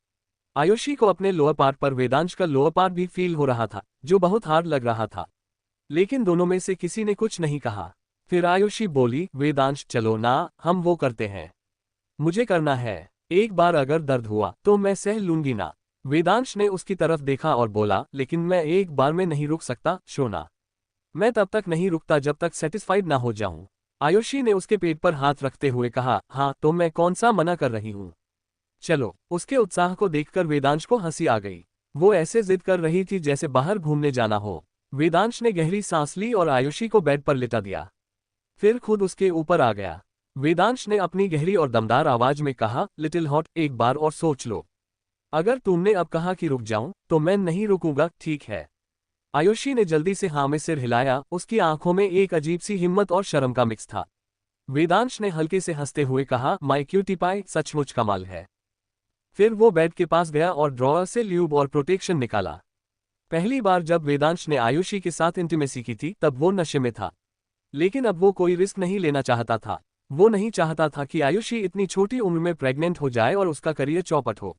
A: आयुषी को अपने लोअर पार्ट पर वेदांश का लोअर पार्ट भी फील हो रहा था, जो बहुत हार्ड लग रहा था। लेकिन दोनों में से किसी ने कुछ नहीं कहा। फिर आयुषी बोली, वेदांश चलो ना, हम वो करते हैं। मुझे करना है। एक बार अगर दर्द हुआ तो मैं सह लूंगी ना। वेदांश ने उसकी तरफ देखा और बोला, लेकिन मैं एक बार में नहीं रुक सकता शोना। मैं तब तक नहीं रुकता जब तक सेटिस्फाइड ना हो जाऊं। आयुषी ने उसके पेट पर हाथ रखते हुए कहा, हाँ तो मैं कौन सा मना कर रही हूँ। चलो। उसके उत्साह को देखकर वेदांश को हंसी आ गई। वो ऐसे जिद कर रही थी जैसे बाहर घूमने जाना हो। वेदांश ने गहरी सांस ली और आयुषी को बेड पर लिटा दिया। फिर खुद उसके ऊपर आ गया। वेदांश ने अपनी गहरी और दमदार आवाज में कहा, लिटिल हॉट, एक बार और सोच लो। अगर तुमने अब कहा कि रुक जाऊं तो मैं नहीं रुकूंगा, ठीक है। आयुषी ने जल्दी से हाँ में सिर हिलाया। उसकी आंखों में एक अजीब सी हिम्मत और शर्म का मिक्स था। वेदांश ने हल्के से हंसते हुए कहा, माय क्यूटी पाई सचमुच कमाल है। फिर वो बेड के पास गया और ड्रॉअर से ल्यूब और प्रोटेक्शन निकाला। पहली बार जब वेदांश ने आयुषी के साथ इंटीमेसी की थी तब वो नशे में था, लेकिन अब वो कोई रिस्क नहीं लेना चाहता था। वो नहीं चाहता था कि आयुषी इतनी छोटी उम्र में प्रेग्नेंट हो जाए और उसका करियर चौपट हो।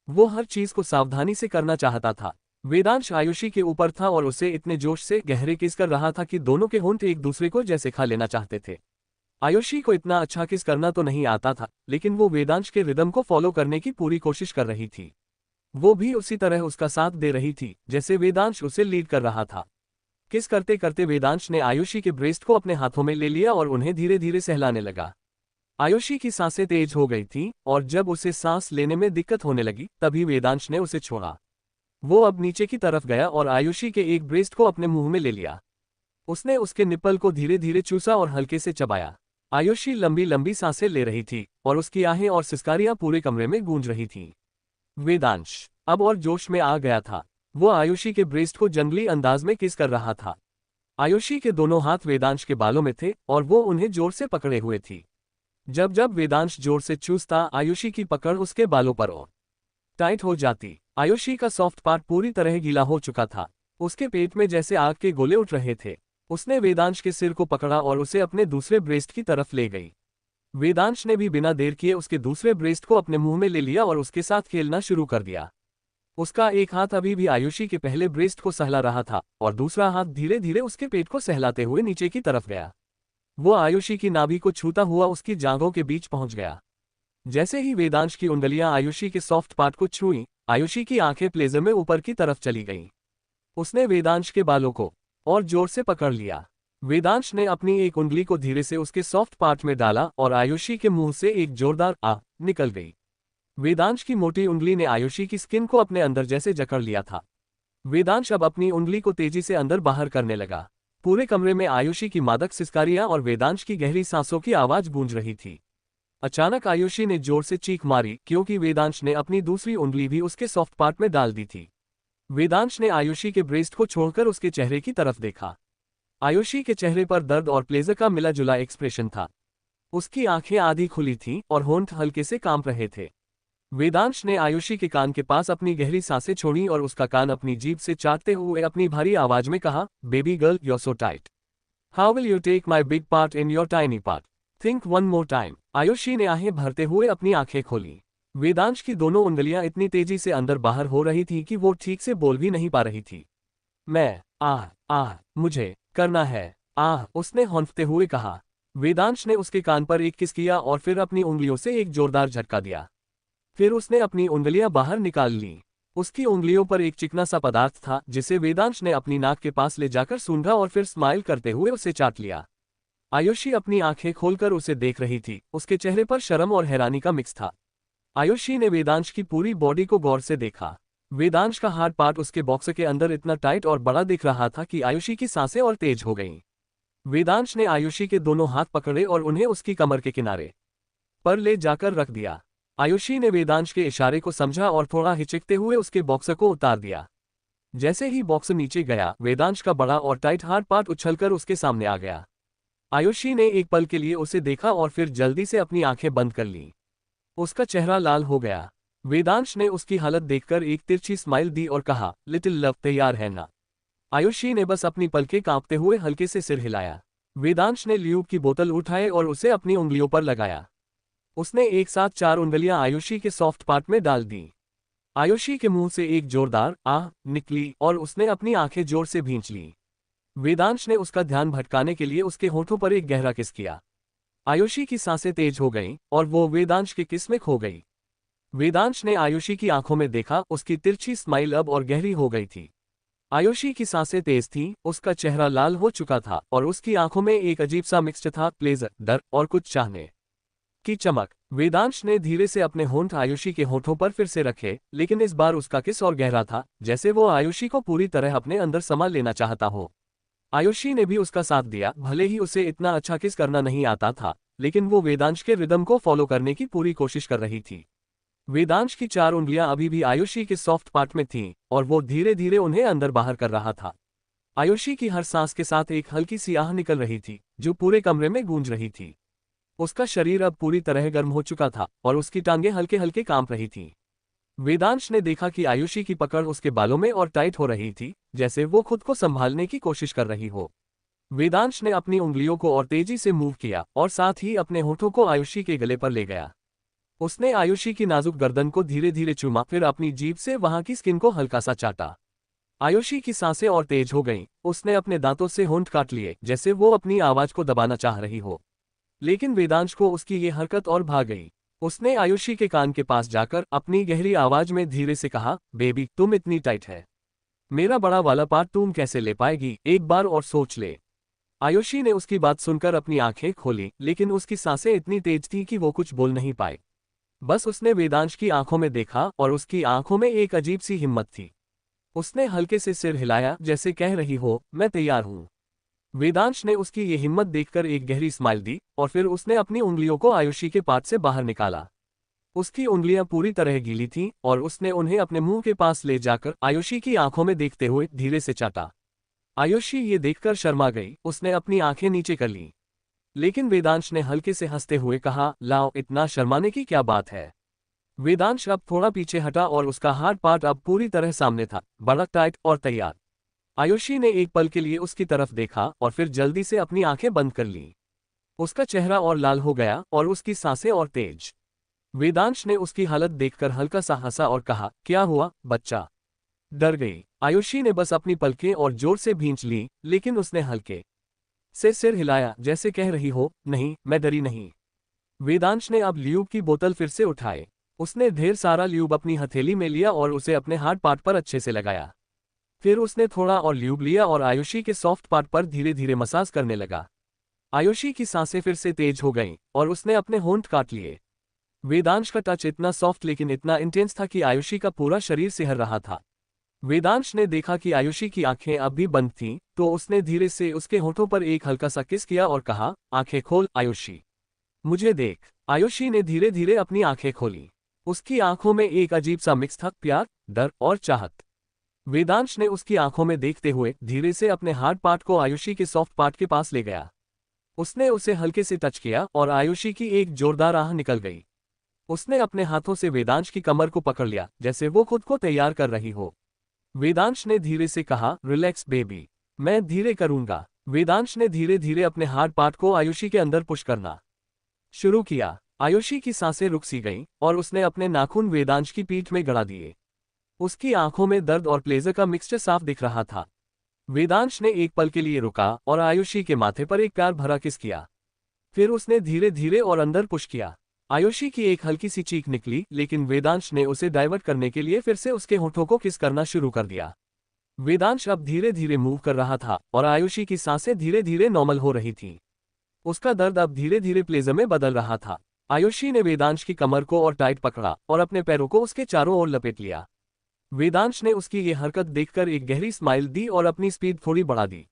A: वो हर चीज को सावधानी से करना चाहता था। वेदांश आयुषी के ऊपर था और उसे इतने जोश से गहरे किस कर रहा था कि दोनों के होंठ एक दूसरे को जैसे खा लेना चाहते थे। आयुषी को इतना अच्छा किस करना तो नहीं आता था, लेकिन वो वेदांश के रिदम को फॉलो करने की पूरी कोशिश कर रही थी। वो भी उसी तरह उसका साथ दे रही थी जैसे वेदांश उसे लीड कर रहा था। किस करते करते वेदांश ने आयुषी के ब्रेस्ट को अपने हाथों में ले लिया और उन्हें धीरे धीरे सहलाने लगा। आयुषी की सांसें तेज हो गई थीं और जब उसे सांस लेने में दिक्कत होने लगी तभी वेदांश ने उसे छोड़ा। वो अब नीचे की तरफ गया और आयुषी के एक ब्रेस्ट को अपने मुंह में ले लिया। उसने उसके निप्पल को धीरे धीरे चूसा और हल्के से चबाया। आयुषी लंबी लंबी सांसें ले रही थी और उसकी आहें और सिसकारियां पूरे कमरे में गूंज रही थीं। वेदांश अब और जोश में आ गया था। वो आयुषी के ब्रेस्ट को जंगली अंदाज में किस कर रहा था। आयुषी के दोनों हाथ वेदांश के बालों में थे और वो उन्हें जोर से पकड़े हुए थी। जब जब वेदांश जोर से चूसता, आयुषी की पकड़ उसके बालों पर और टाइट हो जाती। आयुषी का सॉफ्ट पार्ट पूरी तरह गीला हो चुका था। उसके पेट में जैसे आग के गोले उठ रहे थे। उसने वेदांश के सिर को पकड़ा और उसे अपने दूसरे ब्रेस्ट की तरफ ले गई। वेदांश ने भी बिना देर किए उसके दूसरे ब्रेस्ट को अपने मुंह में ले लिया और उसके साथ खेलना शुरू कर दिया। उसका एक हाथ अभी भी आयुषी के पहले ब्रेस्ट को सहला रहा था और दूसरा हाथ धीरे धीरे उसके पेट को सहलाते हुए नीचे की तरफ गया। वो आयुषी की नाभि को छूता हुआ उसकी जांघों के बीच पहुंच गया। जैसे ही वेदांश की उंगलियां आयुषी के सॉफ्ट पार्ट को छुईं, आयुषी की आंखें प्लेजर में ऊपर की तरफ चली गईं। उसने वेदांश के बालों को और जोर से पकड़ लिया। वेदांश ने अपनी एक उंगली को धीरे से उसके सॉफ्ट पार्ट में डाला और आयुषी के मुंह से एक जोरदार आ निकल गई। वेदांश की मोटी उंगली ने आयुषी की स्किन को अपने अंदर जैसे जकड़ लिया था। वेदांश अब अपनी उंगली को तेजी से अंदर बाहर करने लगा। पूरे कमरे में आयुषी की मादक सिसकारियां और वेदांश की गहरी सांसों की आवाज गूंज रही थी। अचानक आयुषी ने जोर से चीख मारी, क्योंकि वेदांश ने अपनी दूसरी उंगली भी उसके सॉफ्ट पार्ट में डाल दी थी। वेदांश ने आयुषी के ब्रेस्ट को छोड़कर उसके चेहरे की तरफ देखा। आयुषी के चेहरे पर दर्द और प्लेजर का मिला जुला एक्सप्रेशन था। उसकी आंखें आधी खुली थीं और होंठ हल्के से कांप रहे थे। वेदांश ने आयुषी के कान के पास अपनी गहरी सांसें छोड़ी और उसका कान अपनी जीभ से चाटते हुए अपनी भारी आवाज में कहा, baby girl, you're so tight. How will you take my big part in your tiny part? Think one more time. Ayushi ने आहें भरते हुए अपनी आंखें खोली। वेदांश की दोनों उंगलियां इतनी तेजी से अंदर बाहर हो रही थी कि वो ठीक से बोल भी नहीं पा रही थी। मुझे करना है, उसने हौंफते हुए कहा। वेदांश ने उसके कान पर एक किस किया और फिर अपनी उंगलियों से एक जोरदार झटका दिया। फिर उसने अपनी उंगलियां बाहर निकाल लीं। उसकी उंगलियों पर एक चिकना सा पदार्थ था जिसे वेदांश ने अपनी नाक के पास ले जाकर सूंघा और फिर स्माइल करते हुए उसे चाट लिया। आयुषी अपनी आंखें खोलकर उसे देख रही थी, उसके चेहरे पर शर्म और हैरानी का मिक्स था। आयुषी ने वेदांश की पूरी बॉडी को गौर से देखा। वेदांश का हार्ड पार्ट उसके बॉक्सर के अंदर इतना टाइट और बड़ा दिख रहा था कि आयुषी की सांसें और तेज हो गईं। वेदांश ने आयुषी के दोनों हाथ पकड़े और उन्हें उसकी कमर के किनारे पर ले जाकर रख दिया। आयुषी ने वेदांश के इशारे को समझा और थोड़ा हिचकते हुए उसके बॉक्सर को उतार दिया। जैसे ही बॉक्सर नीचे गया, वेदांश का बड़ा और टाइट हार्ड पार्ट उछलकर उसके सामने आ गया। आयुषी ने एक पल के लिए उसे देखा और फिर जल्दी से अपनी आंखें बंद कर लीं। उसका चेहरा लाल हो गया। वेदांश ने उसकी हालत देखकर एक तिरछी स्माइल दी और कहा, लिटिल लव, तैयार है ना? आयुषी ने बस अपनी पलकें कांपते हुए हल्के से सिर हिलाया। वेदांश ने ल्यूब की बोतल उठाई और उसे अपनी उंगलियों पर लगाया। उसने एक साथ 4 उंगलियां आयुषी के सॉफ्ट पार्ट में डाल दी। आयुषी के मुंह से एक जोरदार आह निकली और उसने अपनी आंखें जोर से भींच लीं। वेदांश ने उसका ध्यान भटकाने के लिए उसके होठों पर एक गहरा किस किया। आयुषी की सांसें तेज हो गईं और वो वेदांश के किस में खो गई। वेदांश ने आयुषी की आंखों में देखा, उसकी तिरछी स्माइल अब और गहरी हो गई थी। आयुषी की सांसें तेज थीं, उसका चेहरा लाल हो चुका था और उसकी आंखों में एक अजीब सा मिक्सचर था, प्लेजर, डर और कुछ चाहने की चमक। वेदांश ने धीरे से अपने होंठ आयुषी के होठों पर फिर से रखे, लेकिन इस बार उसका किस और गहरा था, जैसे वो आयुषी को पूरी तरह अपने अंदर समा लेना चाहता हो। आयुषी ने भी उसका साथ दिया, भले ही उसे इतना अच्छा किस करना नहीं आता था, लेकिन वो वेदांश के रिदम को फॉलो करने की पूरी कोशिश कर रही थी। वेदांश की 4 उंगलियां अभी भी आयुषी के सॉफ्ट पार्ट में थीं और वो धीरे धीरे उन्हें अंदर बाहर कर रहा था। आयुषी की हर सांस के साथ एक हल्की सी आह निकल रही थी, जो पूरे कमरे में गूंज रही थी। उसका शरीर अब पूरी तरह गर्म हो चुका था और उसकी टांगें हल्के हल्के कांप रही थीं। वेदांश ने देखा कि आयुषी की पकड़ उसके बालों में और टाइट हो रही थी, जैसे वो खुद को संभालने की कोशिश कर रही हो। वेदांश ने अपनी उंगलियों को और तेजी से मूव किया और साथ ही अपने होठों को आयुषी के गले पर ले गया। उसने आयुषी की नाजुक गर्दन को धीरे धीरे चूमा, फिर अपनी जीभ से वहां की स्किन को हल्का सा चाटा। आयुषी की सांसें और तेज हो गईं। उसने अपने दांतों से होंठ काट लिए, जैसे वो अपनी आवाज को दबाना चाह रही हो। लेकिन वेदांश को उसकी ये हरकत और भा गई। उसने आयुषी के कान के पास जाकर अपनी गहरी आवाज में धीरे से कहा, बेबी, तुम इतनी टाइट है, मेरा बड़ा वाला पार्ट तुम कैसे ले पाएगी, एक बार और सोच ले। आयुषी ने उसकी बात सुनकर अपनी आंखें खोली, लेकिन उसकी सांसें इतनी तेज थीं कि वो कुछ बोल नहीं पाए। बस उसने वेदांश की आंखों में देखा और उसकी आंखों में एक अजीब सी हिम्मत थी। उसने हल्के से सिर हिलाया, जैसे कह रही हो, मैं तैयार हूं। वेदांश ने उसकी ये हिम्मत देखकर एक गहरी स्माइल दी और फिर उसने अपनी उंगलियों को आयुषी के पार्ट से बाहर निकाला। उसकी उंगलियां पूरी तरह गीली थीं और उसने उन्हें अपने मुंह के पास ले जाकर आयुषी की आंखों में देखते हुए धीरे से चाटा। आयुषी ये देखकर शर्मा गई, उसने अपनी आंखें नीचे कर लीं। लेकिन वेदांश ने हल्के से हंसते हुए कहा, लाओ, इतना शर्माने की क्या बात है। वेदांश अब थोड़ा पीछे हटा और उसका हार्ड पार्ट अब पूरी तरह सामने था, बड़ा टाइट और तैयार। आयुषी ने एक पल के लिए उसकी तरफ देखा और फिर जल्दी से अपनी आंखें बंद कर लीं। उसका चेहरा और लाल हो गया और उसकी सांसें और तेज। वेदांश ने उसकी हालत देखकर हल्का सा हंसा और कहा, क्या हुआ बच्चा, डर गई? आयुषी ने बस अपनी पलकें और जोर से भींच ली, लेकिन उसने हल्के से सिर हिलाया, जैसे कह रही हो, नहीं, मैं डरी नहीं। वेदांश ने अब ल्यूब की बोतल फिर से उठाए। उसने ढेर सारा ल्यूब अपनी हथेली में लिया और उसे अपने हार्ड पार्ट पर अच्छे से लगाया। फिर उसने थोड़ा और ल्यूब लिया और आयुषी के सॉफ्ट पार्ट पर धीरे धीरे मसाज करने लगा। आयुषी की सांसें फिर से तेज हो गईं और उसने अपने होंठ काट लिए। वेदांश का टच इतना सॉफ्ट लेकिन इतना इंटेंस था कि आयुषी का पूरा शरीर सिहर रहा था। वेदांश ने देखा कि आयुषी की आंखें अब भी बंद थीं, तो उसने धीरे से उसके होठों पर एक हल्का सा किस किया और कहा, आंखें खोल आयुषी, मुझे देख। आयुषी ने धीरे धीरे अपनी आंखें खोली। उसकी आंखों में एक अजीब सा मिक्स था, प्यार, डर और चाहत। वेदांश ने उसकी आंखों में देखते हुए धीरे से अपने हार्ड पार्ट को आयुषी के सॉफ्ट पार्ट के पास ले गया। उसने उसे हल्के से टच किया और आयुषी की एक जोरदार आह निकल गई। उसने अपने हाथों से वेदांश की कमर को पकड़ लिया, जैसे वो खुद को तैयार कर रही हो। वेदांश ने धीरे से कहा, रिलैक्स बेबी, मैं धीरे करूंगा। वेदांश ने धीरे धीरे अपने हार्ड पार्ट को आयुषी के अंदर पुश करना शुरू किया। आयुषी की सांसें रुक सी गईं और उसने अपने नाखून वेदांश की पीठ में गड़ा दिए। उसकी आंखों में दर्द और प्लेजर का मिक्सचर साफ दिख रहा था। वेदांश ने एक पल के लिए रुका और आयुषी के माथे पर एक प्यार भरा किस किया। फिर उसने धीरे धीरे और अंदर पुश किया। आयुषी की एक हल्की सी चीख निकली, लेकिन वेदांश ने उसे डाइवर्ट करने के लिए फिर से उसके होठों को किस करना शुरू कर दिया। वेदांश अब धीरे धीरे मूव कर रहा था और आयुषी की सांसें धीरे धीरे नॉर्मल हो रही थीं। उसका दर्द अब धीरे धीरे प्लेजर में बदल रहा था। आयुषी ने वेदांश की कमर को और टाइट पकड़ा और अपने पैरों को उसके चारों ओर लपेट लिया। वेदांश ने उसकी ये हरकत देखकर एक गहरी स्माइल दी और अपनी स्पीड थोड़ी बढ़ा दी।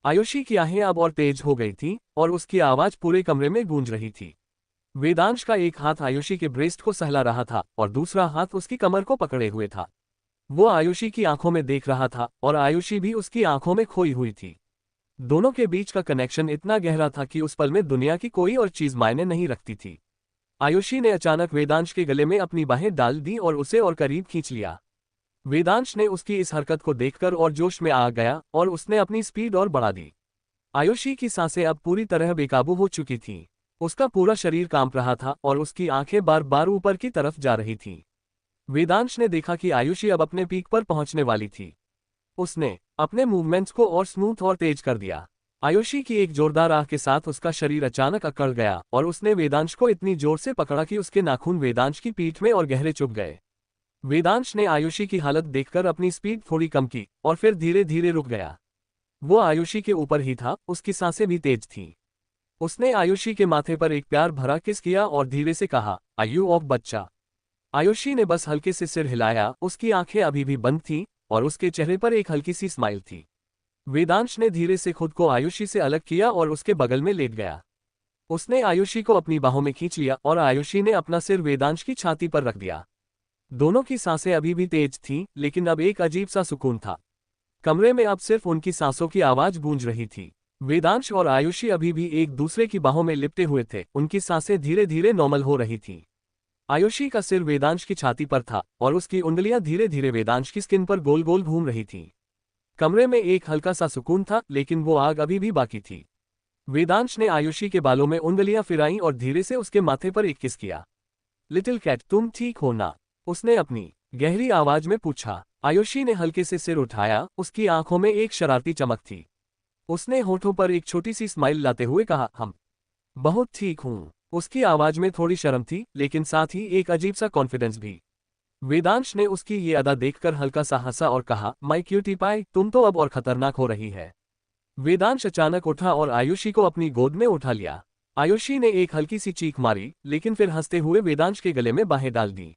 A: आयुषी की आहें अब और तेज हो गई थीं और उसकी आवाज पूरे कमरे में गूंज रही थी। वेदांश का एक हाथ आयुषी के ब्रेस्ट को सहला रहा था और दूसरा हाथ उसकी कमर को पकड़े हुए था। वो आयुषी की आंखों में देख रहा था और आयुषी भी उसकी आंखों में खोई हुई थी। दोनों के बीच का कनेक्शन इतना गहरा था कि उस पल में दुनिया की कोई और चीज मायने नहीं रखती थी। आयुषी ने अचानक वेदांश के गले में अपनी बाहें डाल दी और उसे और करीब खींच लिया। वेदांश ने उसकी इस हरकत को देखकर और जोश में आ गया और उसने अपनी स्पीड और बढ़ा दी। आयुषी की सांसें अब पूरी तरह बेकाबू हो चुकी थीं। उसका पूरा शरीर कांप रहा था और उसकी आंखें बार बार ऊपर की तरफ जा रही थीं। वेदांश ने देखा कि आयुषी अब अपने पीक पर पहुंचने वाली थी। उसने अपने मूवमेंट्स को और स्मूथ और तेज कर दिया। आयुषी की एक जोरदार आह के साथ उसका शरीर अचानक अकड़ गया और उसने वेदांश को इतनी जोर से पकड़ा कि उसके नाखून वेदांश की पीठ में और गहरे चुभ गए। वेदांश ने आयुषी की हालत देखकर अपनी स्पीड थोड़ी कम की और फिर धीरे धीरे रुक गया। वो आयुषी के ऊपर ही था, उसकी सांसें भी तेज थीं। उसने आयुषी के माथे पर एक प्यार भरा किस किया और धीरे से कहा, आयु ऑफ बच्चा। आयुषी ने बस हल्के से सिर हिलाया, उसकी आंखें अभी भी बंद थीं और उसके चेहरे पर एक हल्की सी स्माइल थी। वेदांश ने धीरे से खुद को आयुषी से अलग किया और उसके बगल में लेट गया। उसने आयुषी को अपनी बाहों में खींच लिया और आयुषी ने अपना सिर वेदांश की छाती पर रख दिया। दोनों की सांसें अभी भी तेज थीं, लेकिन अब एक अजीब सा सुकून था। कमरे में अब सिर्फ उनकी सांसों की आवाज गूंज रही थी। वेदांश और आयुषी अभी भी एक दूसरे की बाहों में लिपटे हुए थे, उनकी सांसें धीरे धीरे नॉर्मल हो रही थीं। आयुषी का सिर वेदांश की छाती पर था और उसकी उंगलियां धीरे धीरे वेदांश की स्किन पर गोल गोल घूम रही थीं। कमरे में एक हल्का सा सुकून था, लेकिन वो आग अभी भी बाकी थी। वेदांश ने आयुषी के बालों में उंगलियां फिराईं और धीरे से उसके माथे पर एक किस किया। लिटिल कैट, तुम ठीक हो ना? उसने अपनी गहरी आवाज में पूछा। आयुषी ने हल्के से सिर उठाया, उसकी आंखों में एक शरारती चमक थी। उसने होठों पर एक छोटी सी स्माइल लाते हुए कहा, हम बहुत ठीक हूं। उसकी आवाज में थोड़ी शर्म थी, लेकिन साथ ही एक अजीब सा कॉन्फिडेंस भी। वेदांश ने उसकी ये अदा देखकर हल्का सा हंसा और कहा, माय क्यूटी पाई, तुम तो अब और खतरनाक हो रही है। वेदांश अचानक उठा और आयुषी को अपनी गोद में उठा लिया। आयुषी ने एक हल्की सी चीख मारी, लेकिन फिर हंसते हुए वेदांश के गले में बाहें डाल दी।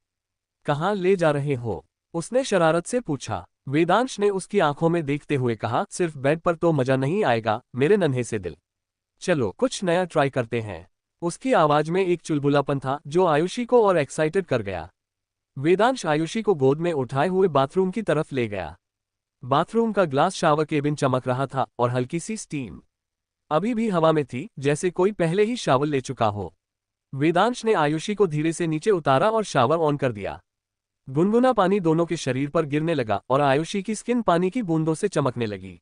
A: कहाँ ले जा रहे हो? उसने शरारत से पूछा। वेदांश ने उसकी आंखों में देखते हुए कहा, सिर्फ बेड पर तो मजा नहीं आएगा मेरे नन्हे से दिल। चलो कुछ नया ट्राई करते हैं। उसकी आवाज में एक चुलबुलापन था जो आयुषी को और एक्साइटेड कर गया। वेदांश आयुषी को गोद में उठाए हुए बाथरूम की तरफ ले गया। बाथरूम का ग्लास शावर केबिन चमक रहा था और हल्की सी स्टीम अभी भी हवा में थी, जैसे कोई पहले ही शावर ले चुका हो। वेदांश ने आयुषी को धीरे से नीचे उतारा और शावर ऑन कर दिया। गुनगुना पानी दोनों के शरीर पर गिरने लगा और आयुषी की स्किन पानी की बूंदों से चमकने लगी।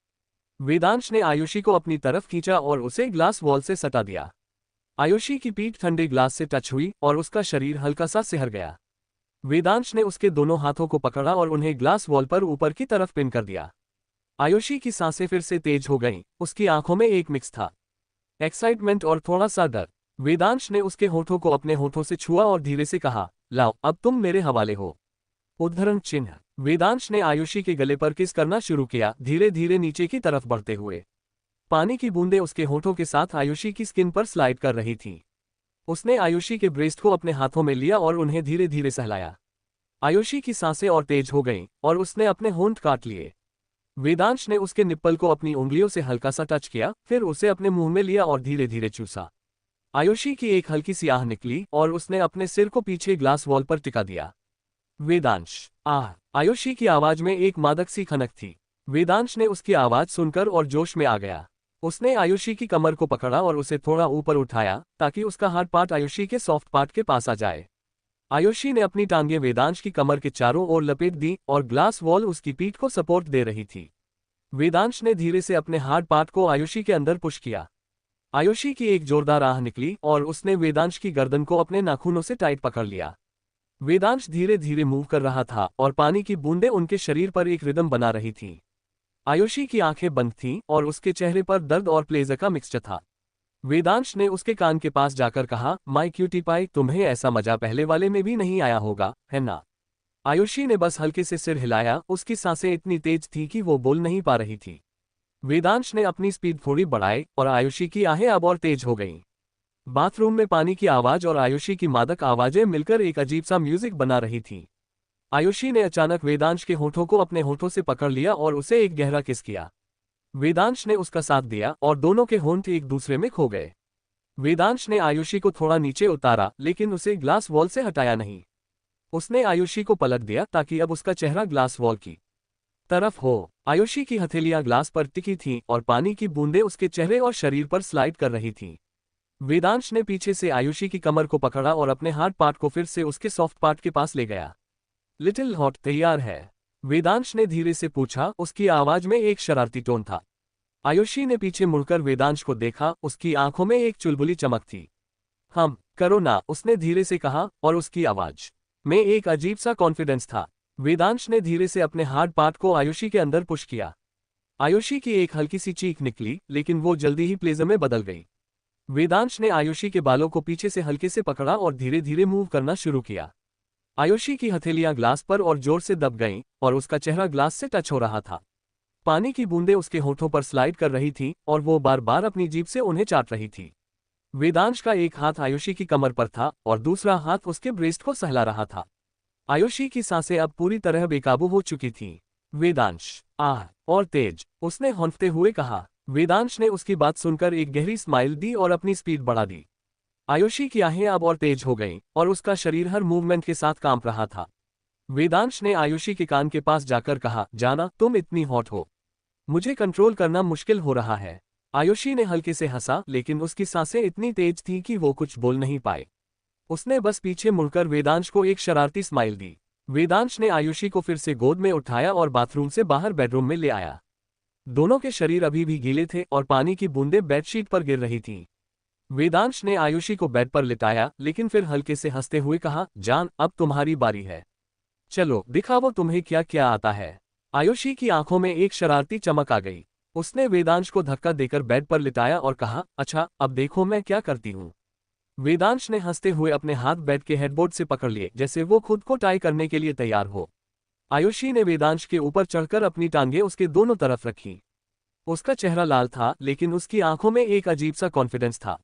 A: वेदांश ने आयुषी को अपनी तरफ खींचा और उसे ग्लास वॉल से सटा दिया। आयुषी की पीठ ठंडे ग्लास से टच हुई और उसका शरीर हल्का सा सिहर गया। वेदांश ने उसके दोनों हाथों को पकड़ा और उन्हें ग्लास वॉल पर ऊपर की तरफ पिन कर दिया। आयुषी की सांसें फिर से तेज हो गईं, उसकी आंखों में एक मिक्स था, एक्साइटमेंट और थोड़ा सा डर। वेदांश ने उसके होठों को अपने होठों से छुआ और धीरे से कहा, लाओ अब तुम मेरे हवाले हो। उद्धरण चिन्ह। वेदांश ने आयुषी के गले पर किस करना शुरू किया, धीरे धीरे नीचे की तरफ बढ़ते हुए। पानी की बूंदें उसके होठों के साथ आयुषी की स्किन पर स्लाइड कर रही थीं। उसने आयुषी के ब्रेस्ट को अपने हाथों में लिया और उन्हें धीरे धीरे सहलाया। आयुषी की सांसें और तेज हो गईं और उसने अपने होंठ काट लिए। वेदांश ने उसके निप्पल को अपनी उंगलियों से हल्का सा टच किया, फिर उसे अपने मुंह में लिया और धीरे धीरे चूसा। आयुषी की एक हल्की सी आह निकली और उसने अपने सिर को पीछे ग्लास वॉल पर टिका दिया। वेदांश, आह। आयुषी की आवाज में एक मादक सी खनक थी। वेदांश ने उसकी आवाज सुनकर और जोश में आ गया। उसने आयुषी की कमर को पकड़ा और उसे थोड़ा ऊपर उठाया ताकि उसका हार्ड पार्ट आयुषी के सॉफ्ट पार्ट के पास आ जाए। आयुषी ने अपनी टांगें वेदांश की कमर के चारों ओर लपेट दी और ग्लास वॉल उसकी पीठ को सपोर्ट दे रही थी। वेदांश ने धीरे से अपने हार्ड पार्ट को आयुषी के अंदर पुश किया। आयुषी की एक जोरदार आह निकली और उसने वेदांश की गर्दन को अपने नाखूनों से टाइट पकड़ लिया। वेदांश धीरे धीरे मूव कर रहा था और पानी की बूंदें उनके शरीर पर एक रिदम बना रही थीं। आयुषी की आंखें बंद थीं और उसके चेहरे पर दर्द और प्लेजर का मिक्सचर था। वेदांश ने उसके कान के पास जाकर कहा, माय क्यूटी पाई, तुम्हें ऐसा मजा पहले वाले में भी नहीं आया होगा, है ना? आयुषी ने बस हल्के से सिर हिलाया, उसकी सांसें इतनी तेज थी कि वो बोल नहीं पा रही थी। वेदांश ने अपनी स्पीड थोड़ी बढ़ाई और आयुषी की आहें अब और तेज हो गईं। बाथरूम में पानी की आवाज और आयुषी की मादक आवाजें मिलकर एक अजीब सा म्यूजिक बना रही थीं। आयुषी ने अचानक वेदांश के होठों को अपने होठों से पकड़ लिया और उसे एक गहरा किस किया। वेदांश ने उसका साथ दिया और दोनों के होंठ एक दूसरे में खो गए। वेदांश ने आयुषी को थोड़ा नीचे उतारा, लेकिन उसे ग्लास वॉल से हटाया नहीं। उसने आयुषी को पलट दिया ताकि अब उसका चेहरा ग्लास वॉल की तरफ हो। आयुषी की हथेलियां ग्लास पर टिकी थीं और पानी की बूंदें उसके चेहरे और शरीर पर स्लाइड कर रही थीं। वेदांश ने पीछे से आयुषी की कमर को पकड़ा और अपने हार्ड पार्ट को फिर से उसके सॉफ्ट पार्ट के पास ले गया। लिटिल हॉट तैयार है? वेदांश ने धीरे से पूछा, उसकी आवाज में एक शरारती टोन था। आयुषी ने पीछे मुड़कर वेदांश को देखा, उसकी आंखों में एक चुलबुली चमक थी। हम करो ना, उसने धीरे से कहा और उसकी आवाज में एक अजीब सा कॉन्फिडेंस था। वेदांश ने धीरे से अपने हार्ड पार्ट को आयुषी के अंदर पुश किया। आयुषी की एक हल्की सी चीख निकली, लेकिन वो जल्दी ही प्लेजर में बदल गई। वेदांश ने आयुषी के बालों को पीछे से हल्के से पकड़ा और धीरे धीरे मूव करना शुरू किया। आयुषी की हथेलियां ग्लास पर और जोर से दब गईं और उसका चेहरा ग्लास से टच हो रहा था। पानी की बूंदें उसके होठों पर स्लाइड कर रही थीं और वो बार बार अपनी जीभ से उन्हें चाट रही थी। वेदांश का एक हाथ आयुषी की कमर पर था और दूसरा हाथ उसके ब्रेस्ट को सहला रहा था। आयुषी की सांसें अब पूरी तरह बेकाबू हो चुकी थीं। वेदांश, आह, और तेज, उसने हौंफते हुए कहा। वेदांश ने उसकी बात सुनकर एक गहरी स्माइल दी और अपनी स्पीड बढ़ा दी। आयुषी की आहें अब और तेज हो गईं और उसका शरीर हर मूवमेंट के साथ कांप रहा था। वेदांश ने आयुषी के कान के पास जाकर कहा, जाना, तुम इतनी हॉट हो, मुझे कंट्रोल करना मुश्किल हो रहा है। आयुषी ने हल्के से हंसा, लेकिन उसकी सांसें इतनी तेज थीं कि वो कुछ बोल नहीं पाए। उसने बस पीछे मुड़कर वेदांश को एक शरारती स्माइल दी। वेदांश ने आयुषी को फिर से गोद में उठाया और बाथरूम से बाहर बेडरूम में ले आया। दोनों के शरीर अभी भी गीले थे और पानी की बूंदें बेडशीट पर गिर रही थीं। वेदांश ने आयुषी को बेड पर लिटाया, लेकिन फिर हल्के से हंसते हुए कहा, जान, अब तुम्हारी बारी है। चलो दिखाओ तुम्हें क्या क्या आता है। आयुषी की आंखों में एक शरारती चमक आ गई। उसने वेदांश को धक्का देकर बेड पर लिटाया और कहा, अच्छा, अब देखो मैं क्या करती हूँ। वेदांश ने हंसते हुए अपने हाथ बेड के हेडबोर्ड से पकड़ लिए, जैसे वो खुद को टाई करने के लिए तैयार हो। आयुषी ने वेदांश के ऊपर चढ़कर अपनी टांगें उसके दोनों तरफ रखीं। उसका चेहरा लाल था, लेकिन उसकी आंखों में एक अजीब सा कॉन्फिडेंस था।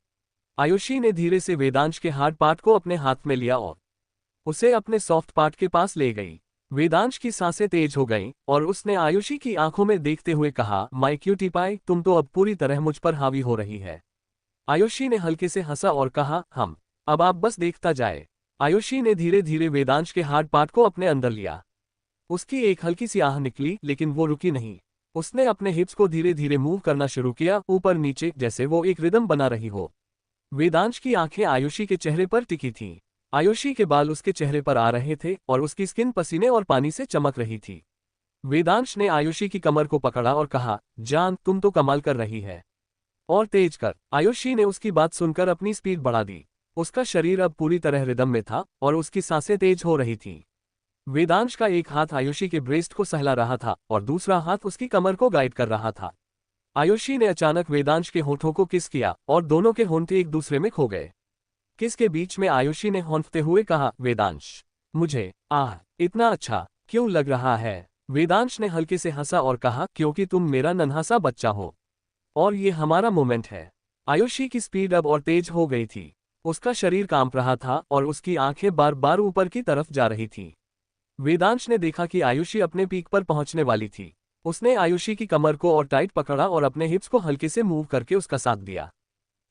A: आयुषी ने धीरे से वेदांश के हार्ड पार्ट को अपने हाथ में लिया और उसे अपने सॉफ्ट पार्ट के पास ले गई। वेदांश की सांसें तेज हो गईं और उसने आयुषी की आंखों में देखते हुए कहा, माय क्यूटी पाई, तुम तो अब पूरी तरह मुझ पर हावी हो रही है। आयुषी ने हल्के से हंसा और कहा, हम अब आप बस देखता जाए। आयुषी ने धीरे धीरे वेदांश के हार्ड पार्ट को अपने अंदर लिया। उसकी एक हल्की सी आह निकली, लेकिन वो रुकी नहीं। उसने अपने हिप्स को धीरे धीरे मूव करना शुरू किया, ऊपर नीचे, जैसे वो एक रिदम बना रही हो। वेदांश की आंखें आयुषी के चेहरे पर टिकी थीं। आयुषी के बाल उसके चेहरे पर आ रहे थे और उसकी स्किन पसीने और पानी से चमक रही थी। वेदांश ने आयुषी की कमर को पकड़ा और कहा, जान, तुम तो कमाल कर रही है, और तेज कर। आयुषी ने उसकी बात सुनकर अपनी स्पीड बढ़ा दी। उसका शरीर अब पूरी तरह रिदम में था और उसकी सांसें तेज हो रही थीं। वेदांश का एक हाथ आयुषी के ब्रेस्ट को सहला रहा था और दूसरा हाथ उसकी कमर को गाइड कर रहा था। आयुषी ने अचानक वेदांश के होठों को किस किया और दोनों के होंठ एक दूसरे में खो गए। किस के बीच में आयुषी ने हौंफते हुए कहा, वेदांश, मुझे इतना अच्छा क्यों लग रहा है। वेदांश ने हल्के से हंसा और कहा, क्योंकि तुम मेरा नन्हा सा बच्चा हो और ये हमारा मोमेंट है। आयुषी की स्पीड अब और तेज हो गई थी। उसका शरीर कांप रहा था और उसकी आंखें बार बार ऊपर की तरफ जा रही थीं। वेदांश ने देखा कि आयुषी अपने पीक पर पहुंचने वाली थी। उसने आयुषी की कमर को और टाइट पकड़ा और अपने हिप्स को हल्के से मूव करके उसका साथ दिया।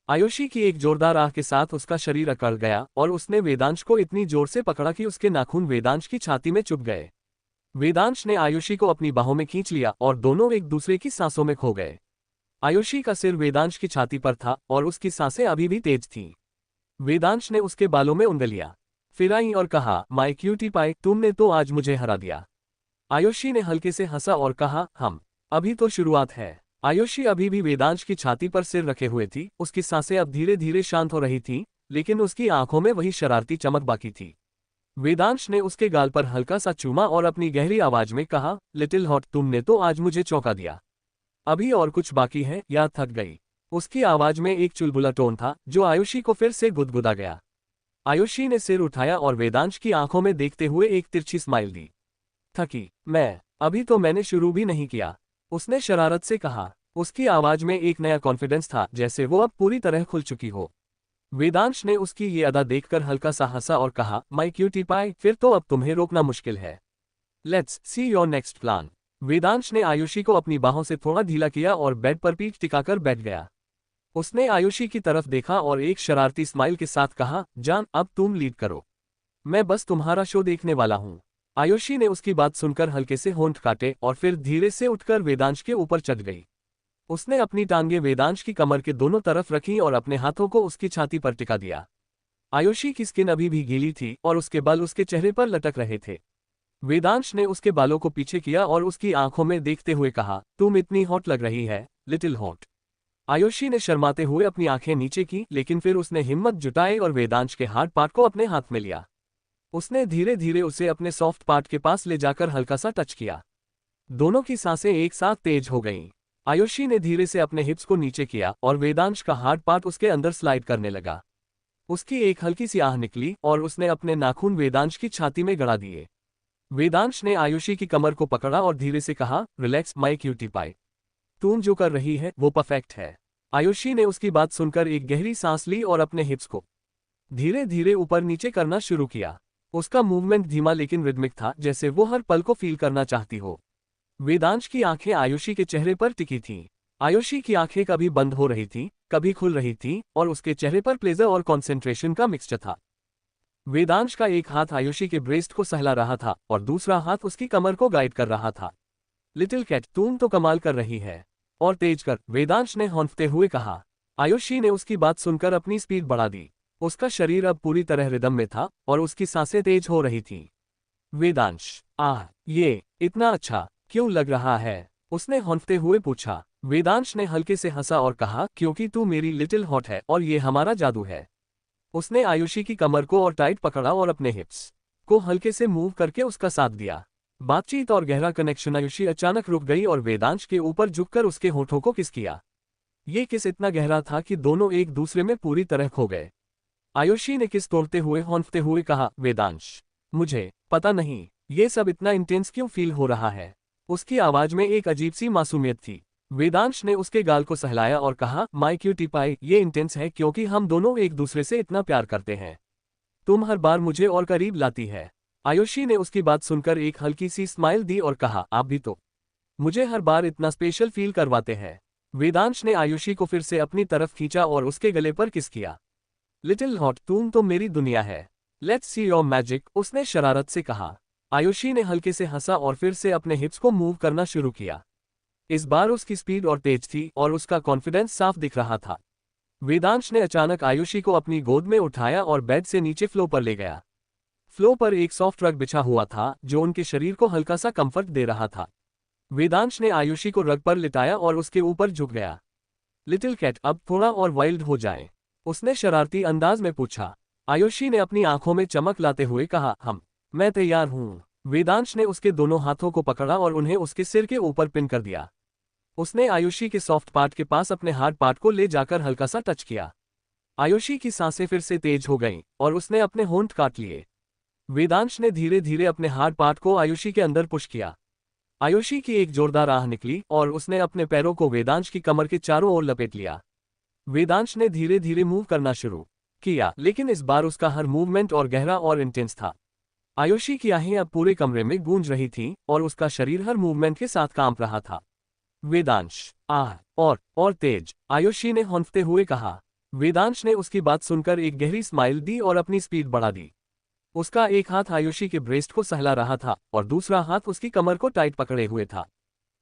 A: आयुषी की एक जोरदार आह के साथ उसका शरीर अकड़ गया और उसने वेदांश को इतनी जोर से पकड़ा कि उसके नाखून वेदांश की छाती में चुभ गए। वेदांश ने आयुषी को अपनी बाहों में खींच लिया और दोनों एक दूसरे की सांसों में खो गए। आयुषी का सिर वेदांश की छाती पर था और उसकी सांसें अभी भी तेज थीं। वेदांश ने उसके बालों में उंगलियां फिराई और कहा, माय क्यूटी पाई, तुमने तो आज मुझे हरा दिया। आयुषी ने हल्के से हंसा और कहा, हम अभी तो शुरुआत है। आयुषी अभी भी वेदांश की छाती पर सिर रखे हुए थी। उसकी सांसें अब धीरे धीरे शांत हो रही थीं, लेकिन उसकी आंखों में वही शरारती चमक बाकी थी। वेदांश ने उसके गाल पर हल्का सा चूमा और अपनी गहरी आवाज में कहा, लिटिल हॉट, तुमने तो आज मुझे चौंका दिया। अभी और कुछ बाकी है या थक गई। उसकी आवाज में एक चुलबुला टोन था जो आयुषी को फिर से गुदगुदा गया। आयुषी ने सिर उठाया और वेदांश की आंखों में देखते हुए एक तिरछी स्माइल दी। थकी, मैं, अभी तो मैंने शुरू भी नहीं किया, उसने शरारत से कहा। उसकी आवाज में एक नया कॉन्फिडेंस था, जैसे वो अब पूरी तरह खुल चुकी हो। वेदांश ने उसकी ये अदा देखकर हल्का सा हंसा और कहा, माय क्यूटी पाई, फिर तो अब तुम्हें रोकना मुश्किल है। Let's see your next plan. Vedansh ने आयुषी को अपनी बाहों से थोड़ा ढीला किया और बेड पर पीठ टिकाकर बैठ गया। उसने आयुषी की तरफ देखा और एक शरारती स्माइल के साथ कहा, जान, अब तुम लीड करो, मैं बस तुम्हारा शो देखने वाला हूँ। आयुषी ने उसकी बात सुनकर हल्के से होंठ काटे और फिर धीरे से उठकर वेदांश के ऊपर चढ़ गई। उसने अपनी टांगें वेदांश की कमर के दोनों तरफ रखीं और अपने हाथों को उसकी छाती पर टिका दिया। आयुषी की स्किन अभी भी गीली थी और उसके बाल उसके चेहरे पर लटक रहे थे। वेदांश ने उसके बालों को पीछे किया और उसकी आंखों में देखते हुए कहा, तुम इतनी हॉट लग रही है, लिटिल हॉट। आयुषी ने शर्माते हुए अपनी आंखें नीचे की, लेकिन फिर उसने हिम्मत जुटाई और वेदांश के हार्ड पार्ट को अपने हाथ में लिया। उसने धीरे धीरे उसे अपने सॉफ्ट पार्ट के पास ले जाकर हल्का सा टच किया। दोनों की सांसें एक साथ तेज हो गईं। आयुषी ने धीरे से अपने हिप्स को नीचे किया और वेदांश का हार्ड पार्ट उसके अंदर स्लाइड करने लगा। उसकी एक हल्की सी आह निकली और उसने अपने नाखून वेदांश की छाती में गड़ा दिए। वेदांश ने आयुषी की कमर को पकड़ा और धीरे से कहा, रिलैक्स माय क्यूटी पाई, तुम जो कर रही है वो परफेक्ट है। आयुषी ने उसकी बात सुनकर एक गहरी सांस ली और अपने हिप्स को धीरे धीरे ऊपर नीचे करना शुरू किया। उसका मूवमेंट धीमा लेकिन रिदमिक था, जैसे वो हर पल को फील करना चाहती हो। वेदांश की आंखें आयुषी के चेहरे पर टिकी थीं। आयुषी की आंखें कभी बंद हो रही थीं, कभी खुल रही थीं और उसके चेहरे पर प्लेजर और कॉन्सेंट्रेशन का मिक्सचर था। वेदांश का एक हाथ आयुषी के ब्रेस्ट को सहला रहा था और दूसरा हाथ उसकी कमर को गाइड कर रहा था। लिटिल कैट, तुम तो कमाल कर रही है, और तेज कर, वेदांश ने हौंफते हुए कहा। आयुषी ने उसकी बात सुनकर अपनी स्पीड बढ़ा दी। उसका शरीर अब पूरी तरह रिदम में था और उसकी सांसें तेज हो रही थीं। वेदांश, आह, ये इतना अच्छा क्यों लग रहा है? उसने हौंफते हुए पूछा। वेदांश ने हल्के से हंसा और कहा, क्योंकि तू मेरी लिटिल हॉट है और ये हमारा जादू है। उसने आयुषी की कमर को और टाइट पकड़ा और अपने हिप्स को हल्के से मूव करके उसका साथ दिया। बातचीत और गहरा कनेक्शन। आयुषी अचानक रुक गई और वेदांश के ऊपर झुककर उसके होठों को किस किया। ये किस इतना गहरा था कि दोनों एक दूसरे में पूरी तरह खो गए। आयुषी ने किस तोड़ते हुए हौंफते हुए कहा, वेदांश, मुझे पता नहीं ये सब इतना इंटेंस क्यों फील हो रहा है। उसकी आवाज में एक अजीब सी मासूमियत थी। वेदांश ने उसके गाल को सहलाया और कहा, माय क्यूटी पाई, ये इंटेंस है क्योंकि हम दोनों एक दूसरे से इतना प्यार करते हैं। तुम हर बार मुझे और करीब लाती है। आयुषी ने उसकी बात सुनकर एक हल्की सी स्माइल दी और कहा, आप भी तो मुझे हर बार इतना स्पेशल फील करवाते हैं। वेदांश ने आयुषी को फिर से अपनी तरफ खींचा और उसके गले पर किस किया। लिटिल हॉट, तुम तो मेरी दुनिया है, लेट्स सी योर मैजिक, उसने शरारत से कहा। आयुषी ने हल्के से हंसा और फिर से अपने हिप्स को मूव करना शुरू किया। इस बार उसकी स्पीड और तेज थी और उसका कॉन्फिडेंस साफ दिख रहा था। वेदांश ने अचानक आयुषी को अपनी गोद में उठाया और बेड से नीचे फ्लो पर ले गया। फ्लो पर एक सॉफ्ट रग बिछा हुआ था जो उनके शरीर को हल्का सा कंफर्ट दे रहा था। वेदांश ने आयुषी को रग पर लिटाया और उसके ऊपर झुक गया। लिटिल कैट, अब थोड़ा और वाइल्ड हो जाए, उसने शरारती अंदाज में पूछा। आयुषी ने अपनी आंखों में चमक लाते हुए कहा, मैं तैयार हूं। वेदांश ने उसके दोनों हाथों को पकड़ा और उन्हें उसके सिर के ऊपर पिन कर दिया। उसने आयुषी के सॉफ्ट पार्ट के पास अपने हार्ड पार्ट को ले जाकर हल्का सा टच किया। आयुषी की सांसें फिर से तेज हो गईं और उसने अपने होंठ काट लिए। वेदांश ने धीरे धीरे अपने हार्ड पार्ट को आयुषी के अंदर पुश किया। आयुषी की एक जोरदार आह निकली और उसने अपने पैरों को वेदांश की कमर के चारों ओर लपेट लिया। वेदांश ने धीरे धीरे मूव करना शुरू किया, लेकिन इस बार उसका हर मूवमेंट और गहरा और इंटेंस था। आयुषी की आहें अब पूरे कमरे में गूंज रही थीं और उसका शरीर हर मूवमेंट के साथ कांप रहा था। वेदांश, आह, और तेज, आयुषी ने हौंफते हुए कहा। वेदांश ने उसकी बात सुनकर एक गहरी स्माइल दी और अपनी स्पीड बढ़ा दी। उसका एक हाथ आयुषी के ब्रेस्ट को सहला रहा था और दूसरा हाथ उसकी कमर को टाइट पकड़े हुए था।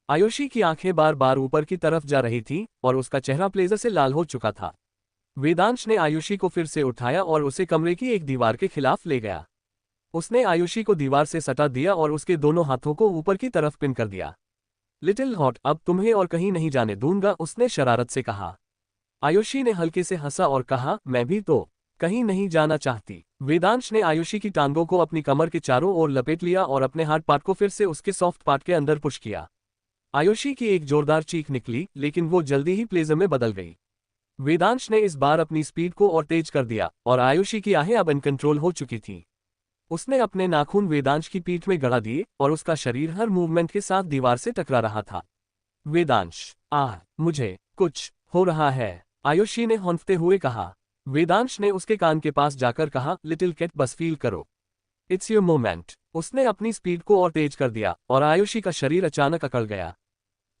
A: आयुषी की आंखें बार बार ऊपर की तरफ जा रही थीं और उसका चेहरा प्लेजर से लाल हो चुका था। वेदांश ने आयुषी को फिर से उठाया और उसे कमरे की एक दीवार के खिलाफ ले गया। उसने आयुषी को दीवार से सटा दिया और उसके दोनों हाथों को ऊपर की तरफ पिन कर दिया। लिटिल हॉट, अब तुम्हें और कहीं नहीं जाने दूंगा, उसने शरारत से कहा। आयुषी ने हल्के से हंसा और कहा, मैं भी तो कहीं नहीं जाना चाहती। वेदांश ने आयुषी की टांगों को अपनी कमर के चारों ओर लपेट लिया और अपने हार्ड पार्ट को फिर से उसके सॉफ्ट पार्ट के अंदर पुश किया। आयुषी की एक जोरदार चीख निकली, लेकिन वो जल्दी ही प्लेजर में बदल गई। वेदांश ने इस बार अपनी स्पीड को और तेज कर दिया और आयुषी की आहें अब अनकंट्रोल हो चुकी थी। उसने अपने नाखून वेदांश की पीठ में गड़ा दिए और उसका शरीर हर मूवमेंट के साथ दीवार से टकरा रहा था। वेदांश, मुझे कुछ हो रहा है, आयुषी ने हौंफते हुए कहा। वेदांश ने उसके कान के पास जाकर कहा, लिटिल कैट, बस फील करो, इट्स योर मोमेंट। उसने अपनी स्पीड को और तेज कर दिया और आयुषी का शरीर अचानक अकड़ गया।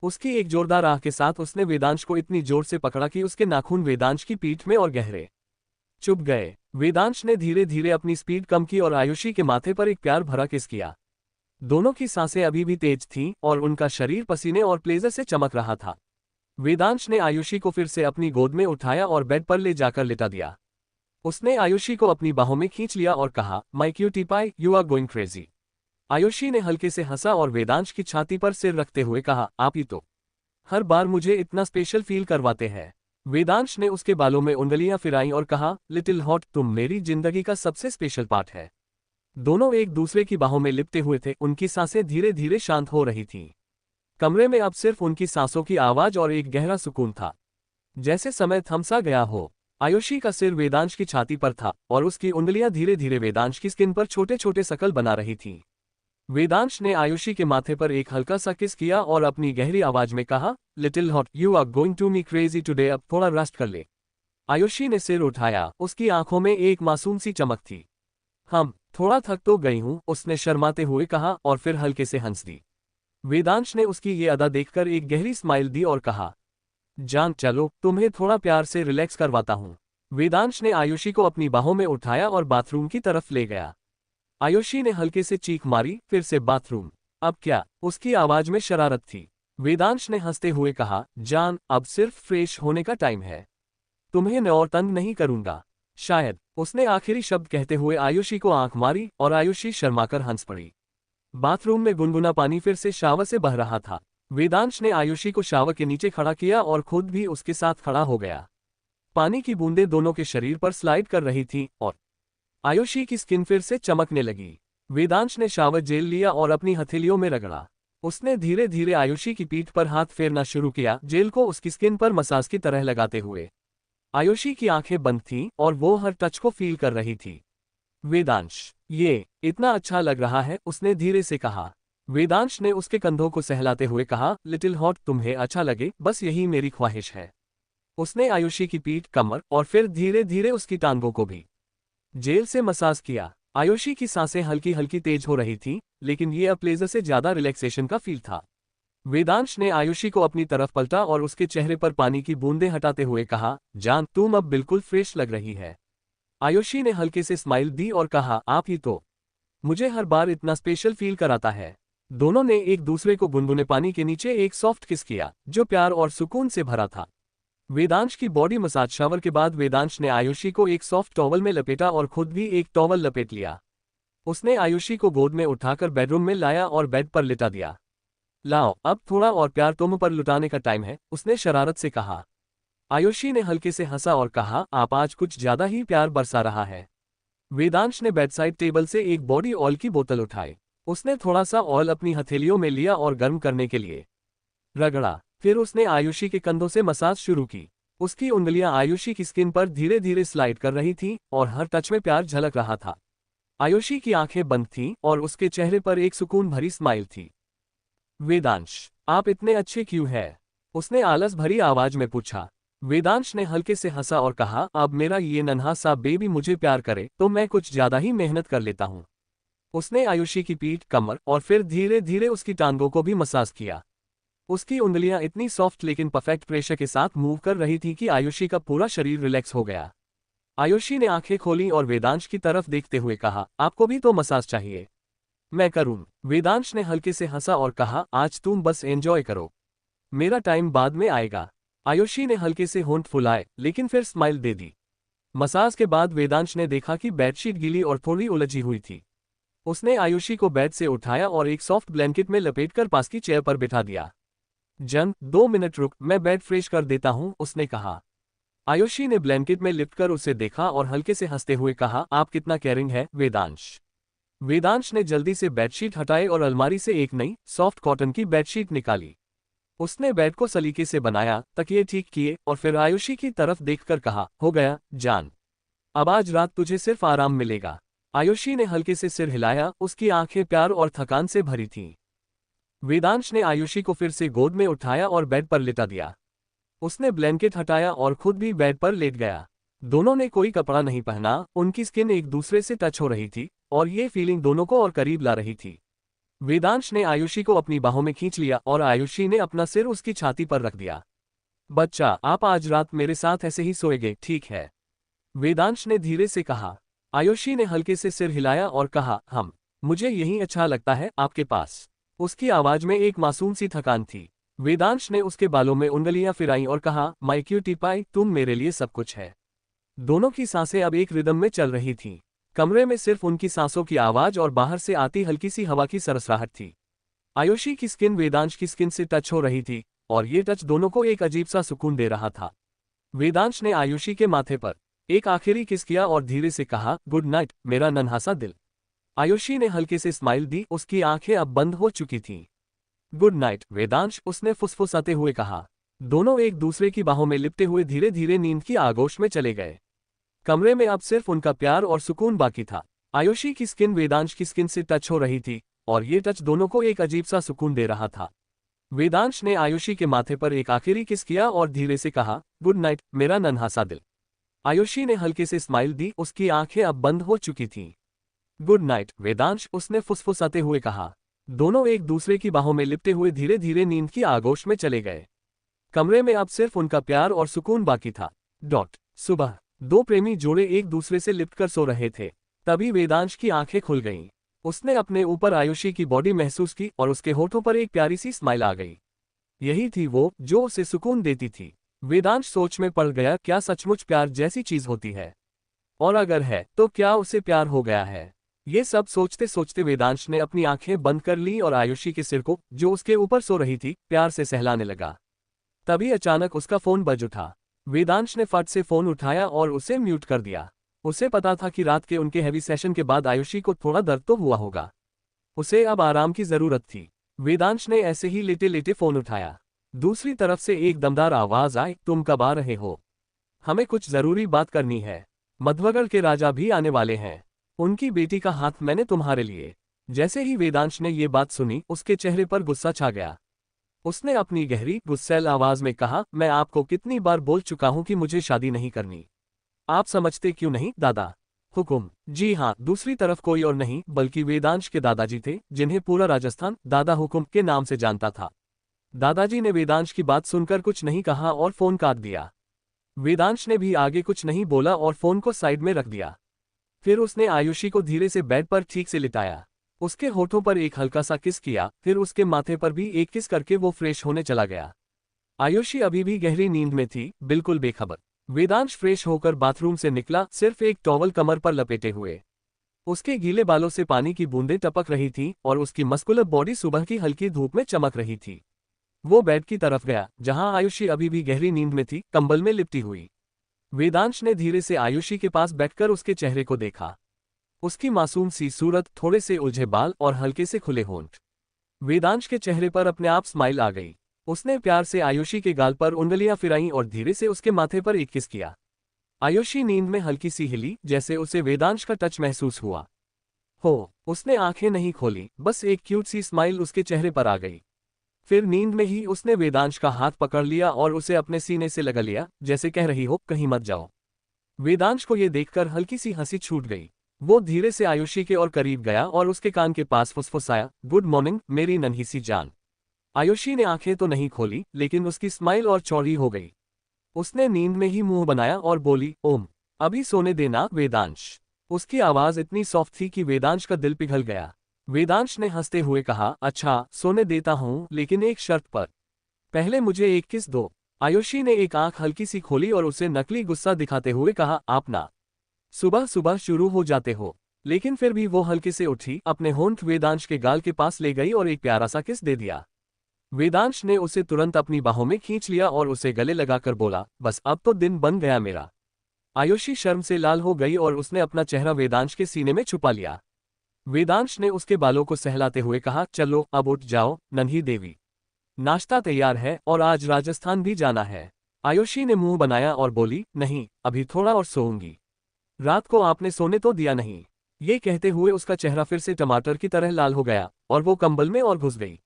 A: उसकी एक जोरदार आह के साथ उसने वेदांश को इतनी जोर से पकड़ा कि उसके नाखून वेदांश की पीठ में और गहरे चुभ गए। वेदांश ने धीरे धीरे अपनी स्पीड कम की और आयुषी के माथे पर एक प्यार भरा किस किया। दोनों की सांसें अभी भी तेज थीं और उनका शरीर पसीने और प्लेजर से चमक रहा था। वेदांश ने आयुषी को फिर से अपनी गोद में उठाया और बेड पर ले जाकर लिटा दिया। उसने आयुषी को अपनी बाहों में खींच लिया और कहा, my cutie pie, you are going crazy. Ayushi ने हल्के से हंसा और वेदांश की छाती पर सिर रखते हुए कहा, आप ही तो हर बार मुझे इतना स्पेशल फील करवाते हैं। वेदांश ने उसके बालों में उंगलियां फिराईं और कहा, लिटिल हॉट, तुम मेरी जिंदगी का सबसे स्पेशल पार्ट है। दोनों एक दूसरे की बाहों में लिपटे हुए थे, उनकी सांसें धीरे धीरे शांत हो रही थीं। कमरे में अब सिर्फ उनकी सांसों की आवाज और एक गहरा सुकून था, जैसे समय थम सा गया हो। आयुषी का सिर वेदांश की छाती पर था और उसकी उंगलियां धीरे धीरे वेदांश की स्किन पर छोटे छोटे शकल बना रही थीं। वेदांश ने आयुषी के माथे पर एक हल्का सा किस किया और अपनी गहरी आवाज में कहा, little hot, you are going to me crazy today, अब थोड़ा रेस्ट कर ले। आयुषी ने सिर उठाया, उसकी आंखों में एक मासूम सी चमक थी। थोड़ा थक तो गई हूं, उसने शर्माते हुए कहा और फिर हल्के से हंस दी। वेदांश ने उसकी ये अदा देखकर एक गहरी स्माइल दी और कहा, जान, चलो तुम्हें थोड़ा प्यार से रिलैक्स करवाता हूं। वेदांश ने आयुषी को अपनी बाहों में उठाया और बाथरूम की तरफ ले गया। आयुषी ने हल्के से चीख मारी, फिर से बाथरूम? अब क्या? उसकी आवाज में शरारत थी। वेदांश ने हंसते हुए कहा, जान, अब सिर्फ फ्रेश होने का टाइम है, तुम्हें मैं और तंग नहीं करूंगा। शायद। उसने आखिरी शब्द कहते हुए आयुषी को आंख मारी और आयुषी शर्माकर हंस पड़ी। बाथरूम में गुनगुना पानी फिर से शावर से बह रहा था। वेदांश ने आयुषी को शावर के नीचे खड़ा किया और खुद भी उसके साथ खड़ा हो गया। पानी की बूंदें दोनों के शरीर पर स्लाइड कर रही थीं और आयुषी की स्किन फिर से चमकने लगी। वेदांश ने शावर जेल लिया और अपनी हथेलियों में रगड़ा। उसने धीरे धीरे आयुषी की पीठ पर हाथ फेरना शुरू किया, जेल को उसकी स्किन पर मसाज की तरह लगाते हुए। आयुषी की आंखें बंद थीं और वो हर टच को फील कर रही थी। वेदांश, ये इतना अच्छा लग रहा है, उसने धीरे से कहा। वेदांश ने उसके कंधों को सहलाते हुए कहा, लिटिल हॉट, तुम्हें अच्छा लगे, बस यही मेरी ख्वाहिश है। उसने आयुषी की पीठ, कमर और फिर धीरे धीरे उसकी टांगों को भी जेल से मसाज किया। आयुषी की सांसें हल्की हल्की तेज हो रही थीं, लेकिन ये अब प्लेजर से ज्यादा रिलैक्सेशन का फील था। वेदांश ने आयुषी को अपनी तरफ पलटा और उसके चेहरे पर पानी की बूंदें हटाते हुए कहा, जान, तुम अब बिल्कुल फ्रेश लग रही है। आयुषी ने हल्के से स्माइल दी और कहा, आप ही तो मुझे हर बार इतना स्पेशल फील कराता है। दोनों ने एक दूसरे को गुनगुने पानी के नीचे एक सॉफ्ट किस किया, जो प्यार और सुकून से भरा था। वेदांश की बॉडी मसाज शावर के बाद वेदांश ने आयुषी को एक सॉफ्ट टॉवल में लपेटा और खुद भी एक टॉवल लपेट लिया। उसने आयुषी को गोद में उठाकर बेडरूम में लाया और बेड पर लिटा दिया। लाओ, अब थोड़ा और प्यार तुम पर लुटाने का टाइम है, उसने शरारत से कहा। आयुषी ने हल्के से हंसा और कहा, आप आज कुछ ज्यादा ही प्यार बरसा रहा है। वेदांश ने बेडसाइड टेबल से एक बॉडी ऑयल की बोतल उठाई। उसने थोड़ा सा ऑयल अपनी हथेलियों में लिया और गर्म करने के लिए रगड़ा। फिर उसने आयुषी के कंधों से मसाज शुरू की। उसकी उंगलियां आयुषी की स्किन पर धीरे धीरे स्लाइड कर रही थीं और हर टच में प्यार झलक रहा था। आयुषी की आंखें बंद थीं और उसके चेहरे पर एक सुकून भरी स्माइल थी। वेदांश, आप इतने अच्छे क्यों हैं? उसने आलस भरी आवाज में पूछा। वेदांश ने हल्के से हंसा और कहा, अब मेरा ये नन्हा सा बेबी मुझे प्यार करे तो मैं कुछ ज्यादा ही मेहनत कर लेता हूँ। उसने आयुषी की पीठ, कमर और फिर धीरे धीरे उसकी टांगों को भी मसाज किया। उसकी उंगलियां इतनी सॉफ्ट लेकिन परफेक्ट प्रेशर के साथ मूव कर रही थी कि आयुषी का पूरा शरीर रिलैक्स हो गया। आयुषी ने आंखें खोली और वेदांश की तरफ देखते हुए कहा, आपको भी तो मसाज चाहिए? मैं करूं? वेदांश ने हल्के से हंसा और कहा, आज तुम बस एंजॉय करो, मेरा टाइम बाद में आएगा। आयुषी ने हल्के से होंठ फुलाए लेकिन फिर स्माइल दे दी। मसाज के बाद वेदांश ने देखा कि बेडशीट गीली और थोड़ी उलझी हुई थी। उसने आयुषी को बेड से उठाया और एक सॉफ्ट ब्लैंकेट में लपेटकर पास की चेयर पर बिठा दिया। जन, 2 मिनट रुक, मैं बेड फ्रेश कर देता हूं, उसने कहा। आयुषी ने ब्लैंकेट में लिपटकर उसे देखा और हल्के से हंसते हुए कहा, आप कितना केयरिंग है, वेदांश। वेदांश ने जल्दी से बेडशीट हटाए और अलमारी से एक नई, सॉफ्ट कॉटन की बेडशीट निकाली। उसने बेड को सलीके से बनाया, तकिए ठीक किए और फिर आयुषी की तरफ देखकर कहा, हो गया जान, अब आज रात तुझे सिर्फ आराम मिलेगा। आयुषी ने हल्के से सिर हिलाया, उसकी आंखें प्यार और थकान से भरी थीं। वेदांश ने आयुषी को फिर से गोद में उठाया और बेड पर लिटा दिया। उसने ब्लैंकेट हटाया और खुद भी बेड पर लेट गया। दोनों ने कोई कपड़ा नहीं पहना, उनकी स्किन एक दूसरे से टच हो रही थी और ये फीलिंग दोनों को और करीब ला रही थी। वेदांश ने आयुषी को अपनी बाहों में खींच लिया और आयुषी ने अपना सिर उसकी छाती पर रख दिया। बच्चा, आप आज रात मेरे साथ ऐसे ही सोएंगे, ठीक है? वेदांश ने धीरे से कहा। आयुषी ने हल्के से सिर हिलाया और कहा, मुझे यही अच्छा लगता है आपके पास। उसकी आवाज में एक मासूम सी थकान थी। वेदांश ने उसके बालों में उंगलियां फिराई और कहा, माय क्यूटी पाई, तुम मेरे लिए सब कुछ है। दोनों की सांसें अब एक रिदम में चल रही थीं। कमरे में सिर्फ उनकी सांसों की आवाज और बाहर से आती हल्की सी हवा की सरसराहट थी। आयुषी की स्किन वेदांश की स्किन से टच हो रही थी और ये टच दोनों को एक अजीब सा सुकून दे रहा था। वेदांश ने आयुषी के माथे पर एक आखिरी किस किया और धीरे से कहा, गुड नाइट मेरा नन्हा सा दिल। आयुषी ने हल्के से स्माइल दी, उसकी आंखें अब बंद हो चुकी थीं। गुड नाइट वेदांश, उसने फुसफुसाते हुए कहा। दोनों एक दूसरे की बाहों में लिपटे हुए धीरे धीरे नींद की आगोश में चले गए। कमरे में अब सिर्फ उनका प्यार और सुकून बाकी था। आयुषी की स्किन वेदांश की स्किन से टच हो रही थी और ये टच दोनों को एक अजीब सा सुकून दे रहा था। वेदांश ने आयुषी के माथे पर एक आखिरी किस किया और धीरे से कहा, गुड नाइट मेरा नन्हा सा दिल। आयुषी ने हल्के से स्माइल दी, उसकी आंखें अब बंद हो चुकी थीं। गुड नाइट वेदांश, उसने फुसफुसाते हुए कहा। दोनों एक दूसरे की बाहों में लिपटे हुए धीरे धीरे नींद की आगोश में चले गए। कमरे में अब सिर्फ उनका प्यार और सुकून बाकी था। सुबह दो प्रेमी जोड़े एक दूसरे से लिपटकर सो रहे थे। तभी वेदांश की आंखें खुल गईं। उसने अपने ऊपर आयुषी की बॉडी महसूस की और उसके होठों पर एक प्यारी सी स्माइल आ गई। यही थी वो जो उसे सुकून देती थी। वेदांश सोच में पड़ गया, क्या सचमुच प्यार जैसी चीज होती है? और अगर है तो क्या उसे प्यार हो गया है? ये सब सोचते सोचते वेदांश ने अपनी आंखें बंद कर ली और आयुषी के सिर को, जो उसके ऊपर सो रही थी, प्यार से सहलाने लगा। तभी अचानक उसका फोन बज उठा। वेदांश ने फट से फोन उठाया और उसे म्यूट कर दिया। उसे पता था कि रात के उनके हैवी सेशन के बाद आयुषी को थोड़ा दर्द तो हुआ होगा। उसे अब आराम की जरूरत थी। वेदांश ने ऐसे ही लेटे लेटे फोन उठाया। दूसरी तरफ से एक दमदार आवाज आई, तुम कब आ रहे हो? हमें कुछ जरूरी बात करनी है। मध्वगढ़ के राजा भी आने वाले हैं। उनकी बेटी का हाथ मैंने तुम्हारे लिए। जैसे ही वेदांश ने ये बात सुनी, उसके चेहरे पर गुस्सा छा गया। उसने अपनी गहरी गुस्सैल आवाज में कहा, मैं आपको कितनी बार बोल चुका हूं कि मुझे शादी नहीं करनी। आप समझते क्यों नहीं दादा? हुकुम। जी हाँ, दूसरी तरफ कोई और नहीं बल्कि वेदांश के दादाजी थे, जिन्हें पूरा राजस्थान दादा हुकुम के नाम से जानता था। दादाजी ने वेदांश की बात सुनकर कुछ नहीं कहा और फोन काट दिया। वेदांश ने भी आगे कुछ नहीं बोला और फोन को साइड में रख दिया। फिर उसने आयुषी को धीरे से बेड पर ठीक से लिटाया। उसके होठों पर एक हल्का सा किस किया, फिर उसके माथे पर भी एक किस करके वो फ्रेश होने चला गया। आयुषी अभी भी गहरी नींद में थी, बिल्कुल बेखबर। वेदांश फ्रेश होकर बाथरूम से निकला, सिर्फ एक टॉवल कमर पर लपेटे हुए। उसके गीले बालों से पानी की बूंदें टपक रही थीं और उसकी मस्कुलर बॉडी सुबह की हल्की धूप में चमक रही थी। वो बेड की तरफ गया, जहां आयुषी अभी भी गहरी नींद में थी, कंबल में लिपटी हुई। वेदांश ने धीरे से आयुषी के पास बैठकर उसके चेहरे को देखा। उसकी मासूम सी सूरत, थोड़े से उलझे बाल और हल्के से खुले होंठ। वेदांश के चेहरे पर अपने आप स्माइल आ गई। उसने प्यार से आयुषी के गाल पर उंगलियां फिराईं और धीरे से उसके माथे पर एक किस किया। आयुषी नींद में हल्की सी हिली, जैसे उसे वेदांश का टच महसूस हुआ हो। उसने आंखें नहीं खोली, बस एक क्यूट सी स्माइल उसके चेहरे पर आ गई। फिर नींद में ही उसने वेदांश का हाथ पकड़ लिया और उसे अपने सीने से लगा लिया, जैसे कह रही हो, कहीं मत जाओ। वेदांश को यह देखकर हल्की सी हंसी छूट गई। वो धीरे से आयुषी के और करीब गया और उसके कान के पास फुसफुसाया, गुड मॉर्निंग मेरी नन्ही सी जान। आयुषी ने आंखें तो नहीं खोली, लेकिन उसकी स्माइल और चौड़ी हो गई। उसने नींद में ही मुंह बनाया और बोली, ओम अभी सोने देना वेदांश। उसकी आवाज इतनी सॉफ्ट थी कि वेदांश का दिल पिघल गया। वेदांश ने हंसते हुए कहा, अच्छा सोने देता हूं, लेकिन एक शर्त पर। पहले मुझे एक किस दो। आयुषी ने एक आंख हल्की सी खोली और उसे नकली गुस्सा दिखाते हुए कहा, आप ना सुबह सुबह शुरू हो जाते हो। लेकिन फिर भी वो हल्के से उठी, अपने होंठ वेदांश के गाल के पास ले गई और एक प्यारा सा किस दे दिया। वेदांश ने उसे तुरंत अपनी बाहों में खींच लिया और उसे गले लगाकर बोला, बस अब तो दिन बन गया मेरा। आयुषी शर्म से लाल हो गई और उसने अपना चेहरा वेदांश के सीने में छुपा लिया। वेदांश ने उसके बालों को सहलाते हुए कहा, चलो अब उठ जाओ नन्ही देवी। नाश्ता तैयार है और आज राजस्थान भी जाना है। आयुषी ने मुंह बनाया और बोली, नहीं, अभी थोड़ा और सोऊंगी। रात को आपने सोने तो दिया नहीं। ये कहते हुए उसका चेहरा फिर से टमाटर की तरह लाल हो गया और वो कंबल में और घुस गई।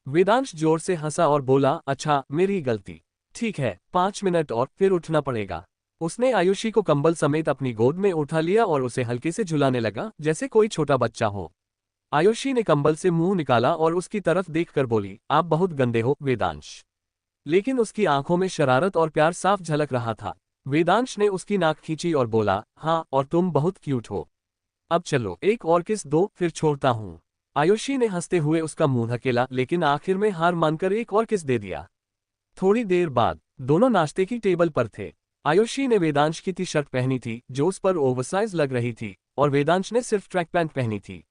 A: वेदांश जोर से हंसा और बोला, अच्छा, मेरी गलती। ठीक है, 5 मिनट और फिर उठना पड़ेगा। उसने आयुषी को कंबल समेत अपनी गोद में उठा लिया और उसे हल्के से झुलाने लगा जैसे कोई छोटा बच्चा हो। आयुषी ने कंबल से मुंह निकाला और उसकी तरफ देखकर बोली, आप बहुत गंदे हो वेदांश। लेकिन उसकी आंखों में शरारत और प्यार साफ झलक रहा था। वेदांश ने उसकी नाक खींची और बोला, हाँ, और तुम बहुत क्यूट हो। अब चलो एक और किस दो, फिर छोड़ता हूँ। आयुषी ने हंसते हुए उसका मुंह धकेला, लेकिन आखिर में हार मानकर एक और किस दे दिया। थोड़ी देर बाद दोनों नाश्ते की टेबल पर थे। आयुषी ने वेदांश की टी शर्ट पहनी थी जो उस पर ओवरसाइज लग रही थी, और वेदांश ने सिर्फ ट्रैक पैंट पहनी थी।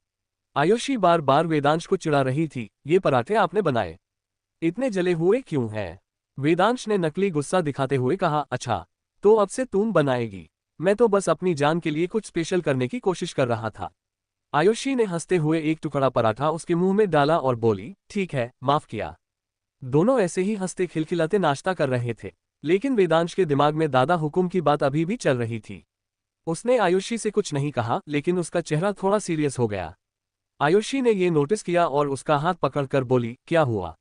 A: आयुषी बार बार वेदांश को चिढ़ा रही थी, ये पराठे आपने बनाए, इतने जले हुए क्यों हैं? वेदांश ने नकली गुस्सा दिखाते हुए कहा, अच्छा, तो अब से तुम बनाएगी। मैं तो बस अपनी जान के लिए कुछ स्पेशल करने की कोशिश कर रहा था। आयुषी ने हंसते हुए एक टुकड़ा पराठा उसके मुंह में डाला और बोली, ठीक है, माफ किया। दोनों ऐसे ही हंसते खिलखिलाते नाश्ता कर रहे थे, लेकिन वेदांश के दिमाग में दादा हुकुम की बात अभी भी चल रही थी। उसने आयुषी से कुछ नहीं कहा, लेकिन उसका चेहरा थोड़ा सीरियस हो गया। आयुषी ने ये नोटिस किया और उसका हाथ पकड़कर बोली, क्या हुआ?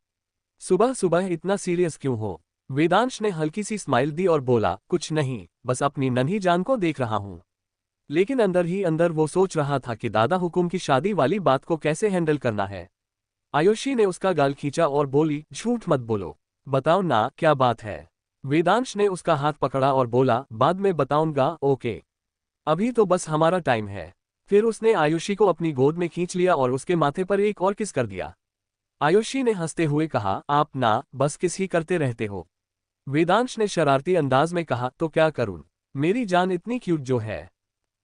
A: सुबह सुबह इतना सीरियस क्यों हो? वेदांश ने हल्की सी स्माइल दी और बोला, कुछ नहीं, बस अपनी नन्ही जान को देख रहा हूँ। लेकिन अंदर ही अंदर वो सोच रहा था कि दादा हुकुम की शादी वाली बात को कैसे हैंडल करना है। आयुषी ने उसका गाल खींचा और बोली, झूठ मत बोलो, बताओ ना क्या बात है। वेदांश ने उसका हाथ पकड़ा और बोला, बाद में बताऊंगा, ओके, अभी तो बस हमारा टाइम है। फिर उसने आयुषी को अपनी गोद में खींच लिया और उसके माथे पर एक और किस कर दिया। आयुषी ने हंसते हुए कहा, आप ना बस किस ही करते रहते हो। वेदांश ने शरारती अंदाज में कहा, तो क्या करूं, मेरी जान इतनी क्यूट जो है।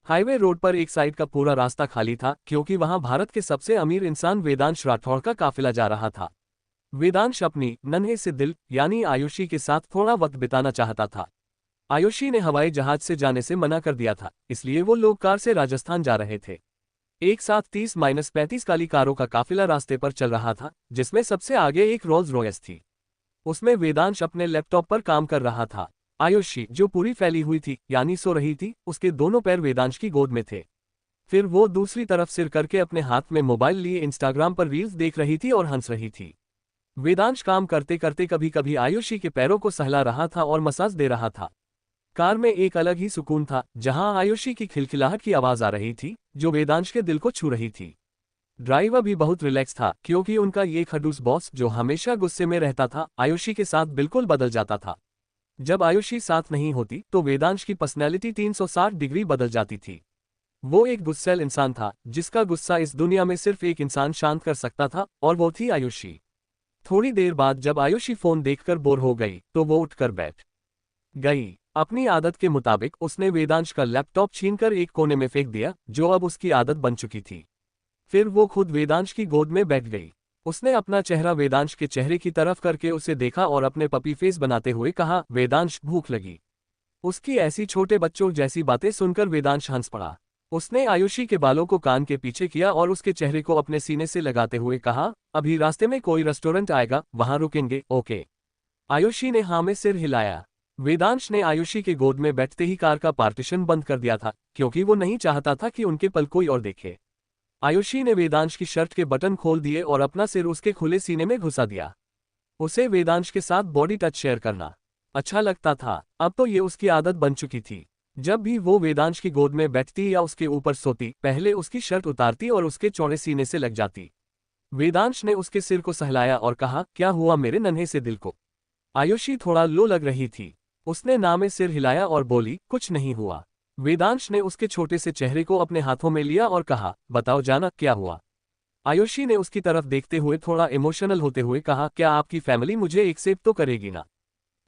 A: हाईवे रोड पर एक साइड का पूरा रास्ता खाली था क्योंकि वहां भारत के सबसे अमीर इंसान वेदांश राठौड़ का काफिला जा रहा था। वेदांश अपनी नन्हे से दिल यानी आयुषी के साथ थोड़ा वक्त बिताना चाहता था। आयुषी ने हवाई जहाज से जाने से मना कर दिया था, इसलिए वो लोग कार से राजस्थान जा रहे थे। एक साथ 30-35 काली कारों का काफिला रास्ते पर चल रहा था, जिसमें सबसे आगे एक रोल्स रॉयस थी। उसमें वेदांश अपने लैपटॉप पर काम कर रहा था। आयुषी, जो पूरी फैली हुई थी यानी सो रही थी, उसके दोनों पैर वेदांश की गोद में थे। फिर वो दूसरी तरफ सिर करके अपने हाथ में मोबाइल लिए इंस्टाग्राम पर रील्स देख रही थी और हंस रही थी। वेदांश काम करते करते कभी कभी आयुषी के पैरों को सहला रहा था और मसाज दे रहा था। कार में एक अलग ही सुकून था, जहां आयुषी की खिलखिलाहट की आवाज आ रही थी जो वेदांश के दिल को छू रही थी। ड्राइवर भी बहुत रिलैक्स था क्योंकि उनका ये खड़ूस बॉस, जो हमेशा गुस्से में रहता था, आयुषी के साथ बिल्कुल बदल जाता था। जब आयुषी साथ नहीं होती तो वेदांश की पर्सनैलिटी 360 डिग्री बदल जाती थी। वो एक गुस्सैल इंसान था जिसका गुस्सा इस दुनिया में सिर्फ एक इंसान शांत कर सकता था, और वो थी आयुषी। थोड़ी देर बाद जब आयुषी फोन देखकर बोर हो गई तो वो उठकर बैठ गई। अपनी आदत के मुताबिक उसने वेदांश का लैपटॉप छीनकर एक कोने में फेंक दिया, जो अब उसकी आदत बन चुकी थी। फिर वो खुद वेदांश की गोद में बैठ गई। उसने अपना चेहरा वेदांश के चेहरे की तरफ करके उसे देखा और अपने पपी फेस बनाते हुए कहा, वेदांश, भूख लगी? उसकी ऐसी छोटे बच्चों जैसी बातें सुनकर वेदांश हंस पड़ा। उसने आयुषी के बालों को कान के पीछे किया और उसके चेहरे को अपने सीने से लगाते हुए कहा, अभी रास्ते में कोई रेस्टोरेंट आएगा, वहां रुकेंगे, ओके? आयुषी ने हाँ में सिर हिलाया। वेदांश ने आयुषी के गोद में बैठते ही कार का पार्टीशन बंद कर दिया था, क्योंकि वो नहीं चाहता था कि उनके पल कोई और देखे। आयुषी ने वेदांश की शर्ट के बटन खोल दिए और अपना सिर उसके खुले सीने में घुसा दिया। उसे वेदांश के साथ बॉडी टच शेयर करना अच्छा लगता था। अब तो ये उसकी आदत बन चुकी थी। जब भी वो वेदांश की गोद में बैठती या उसके ऊपर सोती, पहले उसकी शर्ट उतारती और उसके चौड़े सीने से लग जाती। वेदांश ने उसके सिर को सहलाया और कहा, क्या हुआ मेरे नन्हे से दिल को? आयुषी थोड़ा लो लग रही थी। उसने ना में सिर हिलाया और बोली, कुछ नहीं हुआ। वेदांश ने उसके छोटे से चेहरे को अपने हाथों में लिया और कहा, बताओ जाना, क्या हुआ? आयुषी ने उसकी तरफ देखते हुए थोड़ा इमोशनल होते हुए कहा, क्या आपकी फैमिली मुझे एक्सेप्ट तो करेगी ना?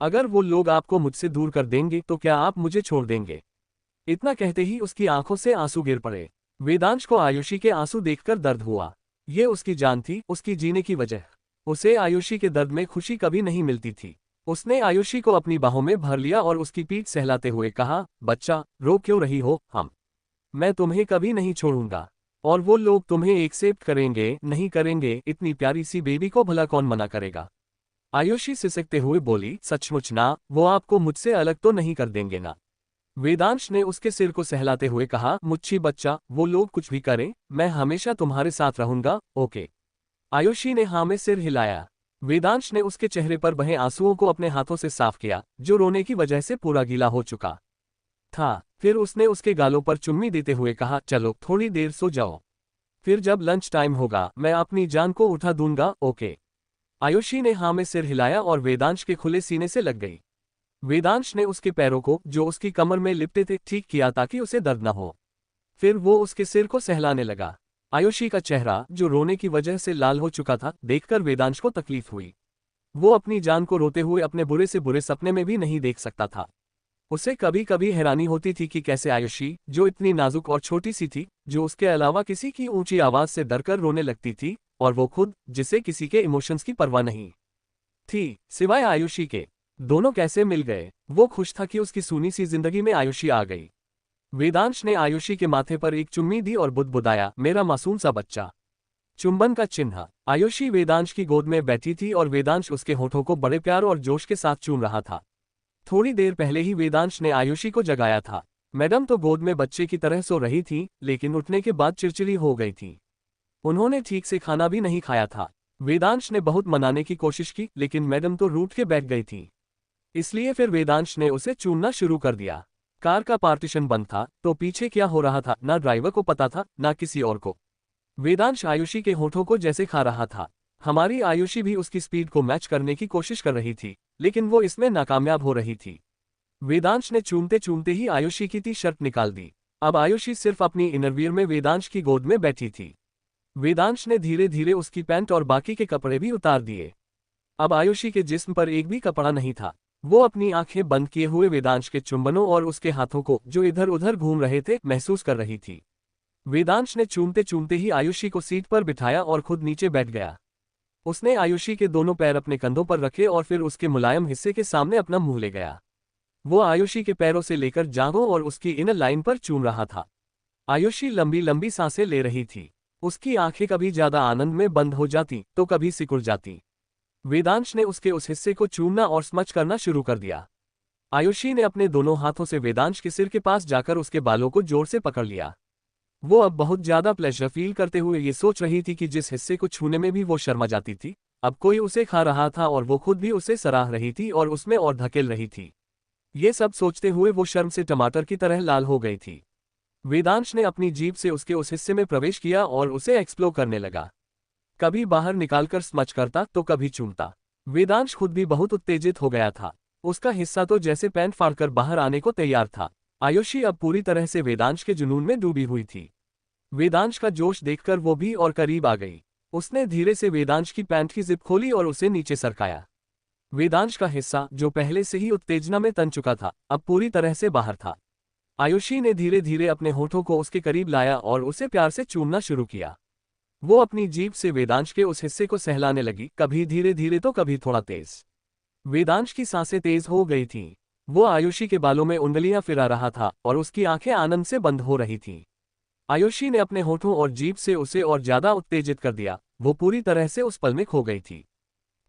A: अगर वो लोग आपको मुझसे दूर कर देंगे तो क्या आप मुझे छोड़ देंगे? इतना कहते ही उसकी आंखों से आंसू गिर पड़े। वेदांश को आयुषी के आंसू देखकर दर्द हुआ। ये उसकी जान थी, उसकी जीने की वजह। उसे आयुषी के दर्द में खुशी कभी नहीं मिलती थी। उसने आयुषी को अपनी बाहों में भर लिया और उसकी पीठ सहलाते हुए कहा, बच्चा, रो क्यों रही हो? मैं तुम्हें कभी नहीं छोड़ूंगा। और वो लोग तुम्हें एक्सेप्ट करेंगे नहीं करेंगे, इतनी प्यारी सी बेबी को भला कौन मना करेगा? आयुषी सिसकते हुए बोली, सचमुच ना, वो आपको मुझसे अलग तो नहीं कर देंगे ना? वेदांश ने उसके सिर को सहलाते हुए कहा, मुच्छी बच्चा, वो लोग कुछ भी करें, मैं हमेशा तुम्हारे साथ रहूंगा, ओके? आयुषी ने हाँ में सिर हिलाया। वेदांश ने उसके चेहरे पर बहे आंसुओं को अपने हाथों से साफ किया, जो रोने की वजह से पूरा गीला हो चुका था। फिर उसने उसके गालों पर चुम्मी देते हुए कहा, चलो थोड़ी देर सो जाओ, फिर जब लंच टाइम होगा मैं अपनी जान को उठा दूंगा, ओके? आयुषी ने हाँ में सिर हिलाया और वेदांश के खुले सीने से लग गई। वेदांश ने उसके पैरों को, जो उसकी कमर में लिपटे थे, ठीक किया ताकि उसे दर्द न हो। फिर वो उसके सिर को सहलाने लगा। आयुषी का चेहरा, जो रोने की वजह से लाल हो चुका था, देखकर वेदांश को तकलीफ हुई। वो अपनी जान को रोते हुए अपने बुरे से बुरे सपने में भी नहीं देख सकता था। उसे कभी कभी हैरानी होती थी कि कैसे आयुषी, जो इतनी नाजुक और छोटी सी थी, जो उसके अलावा किसी की ऊंची आवाज से डरकर रोने लगती थी, और वो खुद, जिसे किसी के इमोशंस की परवाह नहीं थी सिवाय आयुषी के, दोनों कैसे मिल गए? वो खुश था कि उसकी सूनी सी जिंदगी में आयुषी आ गई। वेदांश ने आयुषी के माथे पर एक चुम्मी दी और बुदबुदाया, मेरा मासूम सा बच्चा। चुंबन का चिन्ह। आयुषी वेदांश की गोद में बैठी थी और वेदांश उसके होठों को बड़े प्यार और जोश के साथ चूम रहा था। थोड़ी देर पहले ही वेदांश ने आयुषी को जगाया था। मैडम तो गोद में बच्चे की तरह सो रही थी, लेकिन उठने के बाद चिड़चिड़ी हो गई थी। उन्होंने ठीक से खाना भी नहीं खाया था। वेदांश ने बहुत मनाने की कोशिश की, लेकिन मैडम तो रूठ के बैठ गई थी। इसलिए फिर वेदांश ने उसे चूमना शुरू कर दिया। कार का पार्टीशन बंद था, तो पीछे क्या हो रहा था ना ड्राइवर को पता था, ना किसी और को। वेदांश आयुषी के होठों को जैसे खा रहा था। हमारी आयुषी भी उसकी स्पीड को मैच करने की कोशिश कर रही थी, लेकिन वो इसमें नाकामयाब हो रही थी। वेदांश ने चूमते चूमते ही आयुषी की टी शर्ट निकाल दी। अब आयुषी सिर्फ अपनी इनरवियर में वेदांश की गोद में बैठी थी। वेदांश ने धीरे धीरे उसकी पैंट और बाकी के कपड़े भी उतार दिए। अब आयुषी के जिस्म पर एक भी कपड़ा नहीं था। वो अपनी आंखें बंद किए हुए वेदांश के चुंबनों और उसके हाथों को, जो इधर उधर घूम रहे थे, महसूस कर रही थी। वेदांश ने चूमते चूमते ही आयुषी को सीट पर बिठाया और खुद नीचे बैठ गया। उसने आयुषी के दोनों पैर अपने कंधों पर रखे और फिर उसके मुलायम हिस्से के सामने अपना मुंह ले गया। वो आयुषी के पैरों से लेकर जांघों और उसकी इनर लाइन पर चूम रहा था। आयुषी लंबी लंबी सांसें ले रही थी। उसकी आंखें कभी ज्यादा आनंद में बंद हो जाती तो कभी सिकुड़ जाती। वेदांश ने उसके उस हिस्से को चूमना और स्मच करना शुरू कर दिया। आयुषी ने अपने दोनों हाथों से वेदांश के सिर के पास जाकर उसके बालों को जोर से पकड़ लिया। वो अब बहुत ज्यादा प्लेजर फील करते हुए ये सोच रही थी कि जिस हिस्से को छूने में भी वो शर्मा जाती थी, अब कोई उसे खा रहा था और वो खुद भी उसे सराह रही थी और उसमें और धकेल रही थी। ये सब सोचते हुए वो शर्म से टमाटर की तरह लाल हो गई थी। वेदांश ने अपनी जीभ से उसके उस हिस्से में प्रवेश किया और उसे एक्सप्लोर करने लगा। कभी बाहर निकालकर स्मच करता तो कभी चूमता। वेदांश खुद भी बहुत उत्तेजित हो गया था। उसका हिस्सा तो जैसे पैंट फाड़कर बाहर आने को तैयार था। आयुषी अब पूरी तरह से वेदांश के जुनून में डूबी हुई थी। वेदांश का जोश देखकर वो भी और करीब आ गई। उसने धीरे से वेदांश की पैंट की जिप खोली और उसे नीचे सरकाया। वेदांश का हिस्सा, जो पहले से ही उत्तेजना में तन चुका था, अब पूरी तरह से बाहर था। आयुषी ने धीरे धीरे अपने होठों को उसके करीब लाया और उसे प्यार से चूमना शुरू किया। वो अपनी जीभ से वेदांश के उस हिस्से को सहलाने लगी, कभी धीरे धीरे तो कभी थोड़ा तेज। वेदांश की सांसें तेज हो गई थीं। वो आयुषी के बालों में उंगलियां फिरा रहा था और उसकी आंखें आनंद से बंद हो रही थीं। आयुषी ने अपने होठों और जीभ से उसे और ज्यादा उत्तेजित कर दिया। वो पूरी तरह से उस पल में खो गई थी।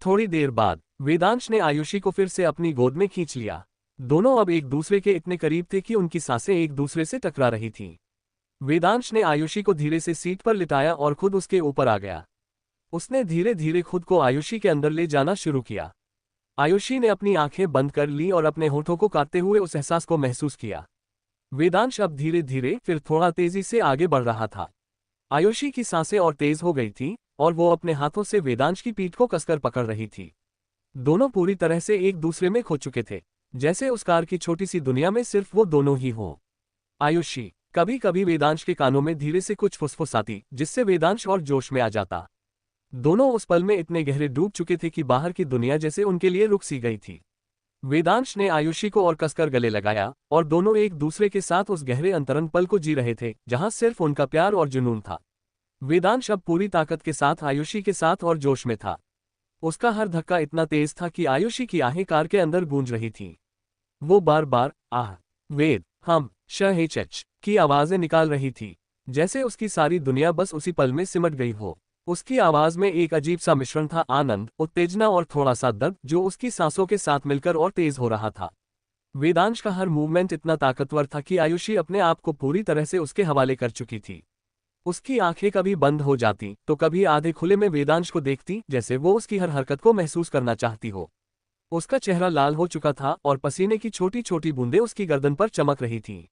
A: थोड़ी देर बाद वेदांश ने आयुषी को फिर से अपनी गोद में खींच लिया। दोनों अब एक दूसरे के इतने करीब थे कि उनकी सांसें एक दूसरे से टकरा रही थीं। वेदांश ने आयुषी को धीरे से सीट पर लिटाया और खुद उसके ऊपर आ गया। उसने धीरे धीरे खुद को आयुषी के अंदर ले जाना शुरू किया। आयुषी ने अपनी आंखें बंद कर ली और अपने होठों को काटते हुए उस एहसास को महसूस किया। वेदांश अब धीरे धीरे फिर थोड़ा तेजी से आगे बढ़ रहा था। आयुषी की सांसें और तेज हो गई थीं और वो अपने हाथों से वेदांश की पीठ को कसकर पकड़ रही थी। दोनों पूरी तरह से एक दूसरे में खो चुके थे, जैसे उस कार की छोटी सी दुनिया में सिर्फ वो दोनों ही हों। आयुषी। कभी कभी वेदांश के कानों में धीरे से कुछ फुसफुसाती, जिससे वेदांश और जोश में आ जाता। दोनों उस पल में इतने गहरे डूब चुके थे कि बाहर की दुनिया जैसे उनके लिए रुक सी गई थी। वेदांश ने आयुषी को और कसकर गले लगाया और दोनों एक दूसरे के साथ उस गहरे अंतरंग पल को जी रहे थे, जहां सिर्फ उनका प्यार और जुनून था। वेदांश अब पूरी ताकत के साथ आयुषी के साथ और जोश में था। उसका हर धक्का इतना तेज था कि आयुषी की आहें कार के अंदर गूंज रही थीं। वो बार बार आह, वेद, हम, शह की आवाजें निकाल रही थी, जैसे उसकी सारी दुनिया बस उसी पल में सिमट गई हो। उसकी आवाज में एक अजीब सा मिश्रण था, आनंद, उत्तेजना और थोड़ा सा दर्द, जो उसकी सांसों के साथ मिलकर और तेज हो रहा था। वेदांश का हर मूवमेंट इतना ताकतवर था कि आयुषी अपने आप को पूरी तरह से उसके हवाले कर चुकी थी। उसकी आंखें कभी बंद हो जाती तो कभी आधे खुले में वेदांश को देखती, जैसे वो उसकी हर हरकत को महसूस करना चाहती हो। उसका चेहरा लाल हो चुका था और पसीने की छोटी छोटी बूंदें उसकी गर्दन पर चमक रही थीं।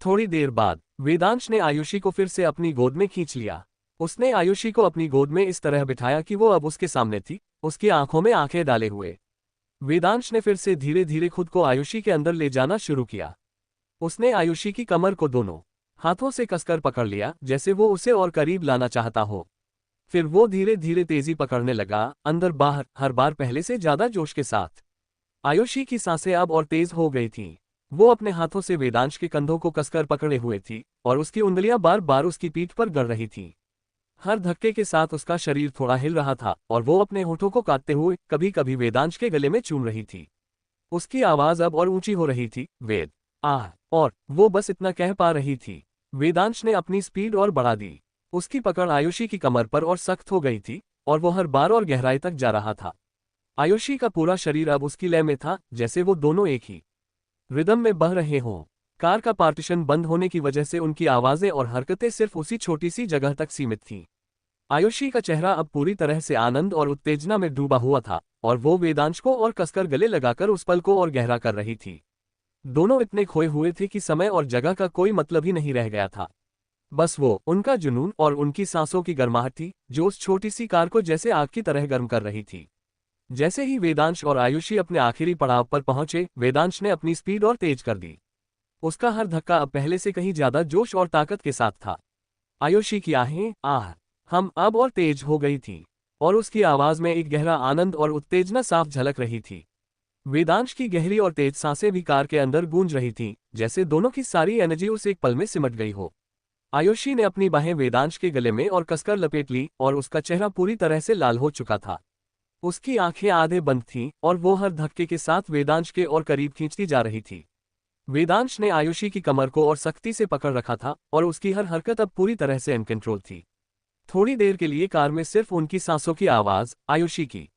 A: थोड़ी देर बाद वेदांश ने आयुषी को फिर से अपनी गोद में खींच लिया। उसने आयुषी को अपनी गोद में इस तरह बिठाया कि वो अब उसके सामने थी, उसकी आंखों में आंखें डाले हुए। वेदांश ने फिर से धीरे धीरे खुद को आयुषी के अंदर ले जाना शुरू किया। उसने आयुषी की कमर को दोनों हाथों से कसकर पकड़ लिया, जैसे वो उसे और करीब लाना चाहता हो। फिर वो धीरे धीरे तेजी पकड़ने लगा, अंदर बाहर, हर बार पहले से ज्यादा जोश के साथ। आयुषी की सांसें अब और तेज हो गई थीं। वो अपने हाथों से वेदांश के कंधों को कसकर पकड़े हुए थी और उसकी उंगलियां बार बार उसकी पीठ पर गड़ रही थीं। हर धक्के के साथ उसका शरीर थोड़ा हिल रहा था और वो अपने होठों को काटते हुए कभी कभी वेदांश के गले में चूम रही थी। उसकी आवाज अब और ऊंची हो रही थी, वेद, आह, और वो बस इतना कह पा रही थी। वेदांश ने अपनी स्पीड और बढ़ा दी। उसकी पकड़ आयुषी की कमर पर और सख्त हो गई थी और वो हर बार और गहराई तक जा रहा था। आयुषी का पूरा शरीर अब उसकी लय में था, जैसे वो दोनों एक ही रिदम में बह रहे हों। कार का पार्टीशन बंद होने की वजह से उनकी आवाजें और हरकतें सिर्फ उसी छोटी सी जगह तक सीमित थीं। आयुषी का चेहरा अब पूरी तरह से आनंद और उत्तेजना में डूबा हुआ था और वो वेदांश को और कसकर गले लगाकर उस पल को और गहरा कर रही थी। दोनों इतने खोए हुए थे कि समय और जगह का कोई मतलब ही नहीं रह गया था। बस वो, उनका जुनून और उनकी सांसों की गर्माहट थी, जो उस छोटी सी कार को जैसे आग की तरह गर्म कर रही थी। जैसे ही वेदांश और आयुषी अपने आखिरी पड़ाव पर पहुंचे, वेदांश ने अपनी स्पीड और तेज कर दी। उसका हर धक्का अब पहले से कहीं ज्यादा जोश और ताकत के साथ था। आयुषी की आहें, आह, हम अब और तेज हो गई थी और उसकी आवाज में एक गहरा आनंद और उत्तेजना साफ झलक रही थी। वेदांश की गहरी और तेज सांसें भी कार के अंदर गूंज रही थीं, जैसे दोनों की सारी एनर्जी उस एक पल में सिमट गई हो। आयुषी ने अपनी बाहें वेदांश के गले में और कसकर लपेट ली और उसका चेहरा पूरी तरह से लाल हो चुका था। उसकी आंखें आधे बंद थीं और वो हर धक्के के साथ वेदांश के और करीब खींचती जा रही थी। वेदांश ने आयुषी की कमर को और सख्ती से पकड़ रखा था और उसकी हर हरकत अब पूरी तरह से अनकंट्रोल थी। थोड़ी देर के लिए कार में सिर्फ उनकी सांसों की आवाज, आयुषी की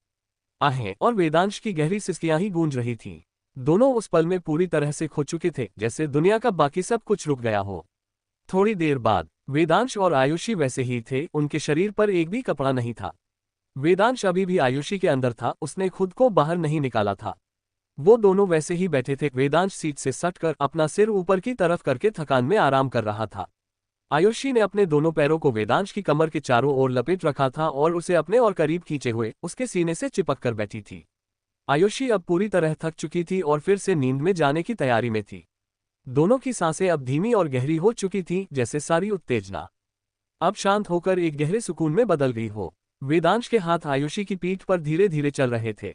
A: आहें और वेदांश की गहरी सिसकियां ही गूंज रही थीं। दोनों उस पल में पूरी तरह से खो चुके थे, जैसे दुनिया का बाकी सब कुछ रुक गया हो। थोड़ी देर बाद वेदांश और आयुषी वैसे ही थे, उनके शरीर पर एक भी कपड़ा नहीं था। वेदांश अभी भी आयुषी के अंदर था, उसने खुद को बाहर नहीं निकाला था। वो दोनों वैसे ही बैठे थे। वेदांश सीट से सटकर अपना सिर ऊपर की तरफ करके थकान में आराम कर रहा था। आयुषी ने अपने दोनों पैरों को वेदांश की कमर के चारों ओर लपेट रखा था और उसे अपने और करीब खींचे हुए उसके सीने से चिपक कर बैठी थी। आयुषी अब पूरी तरह थक चुकी थी और फिर से नींद में जाने की तैयारी में थी। दोनों की सांसें अब धीमी और गहरी हो चुकी थीं, जैसे सारी उत्तेजना अब शांत होकर एक गहरे सुकून में बदल गई हो। वेदांश के हाथ आयुषी की पीठ पर धीरे धीरे चल रहे थे।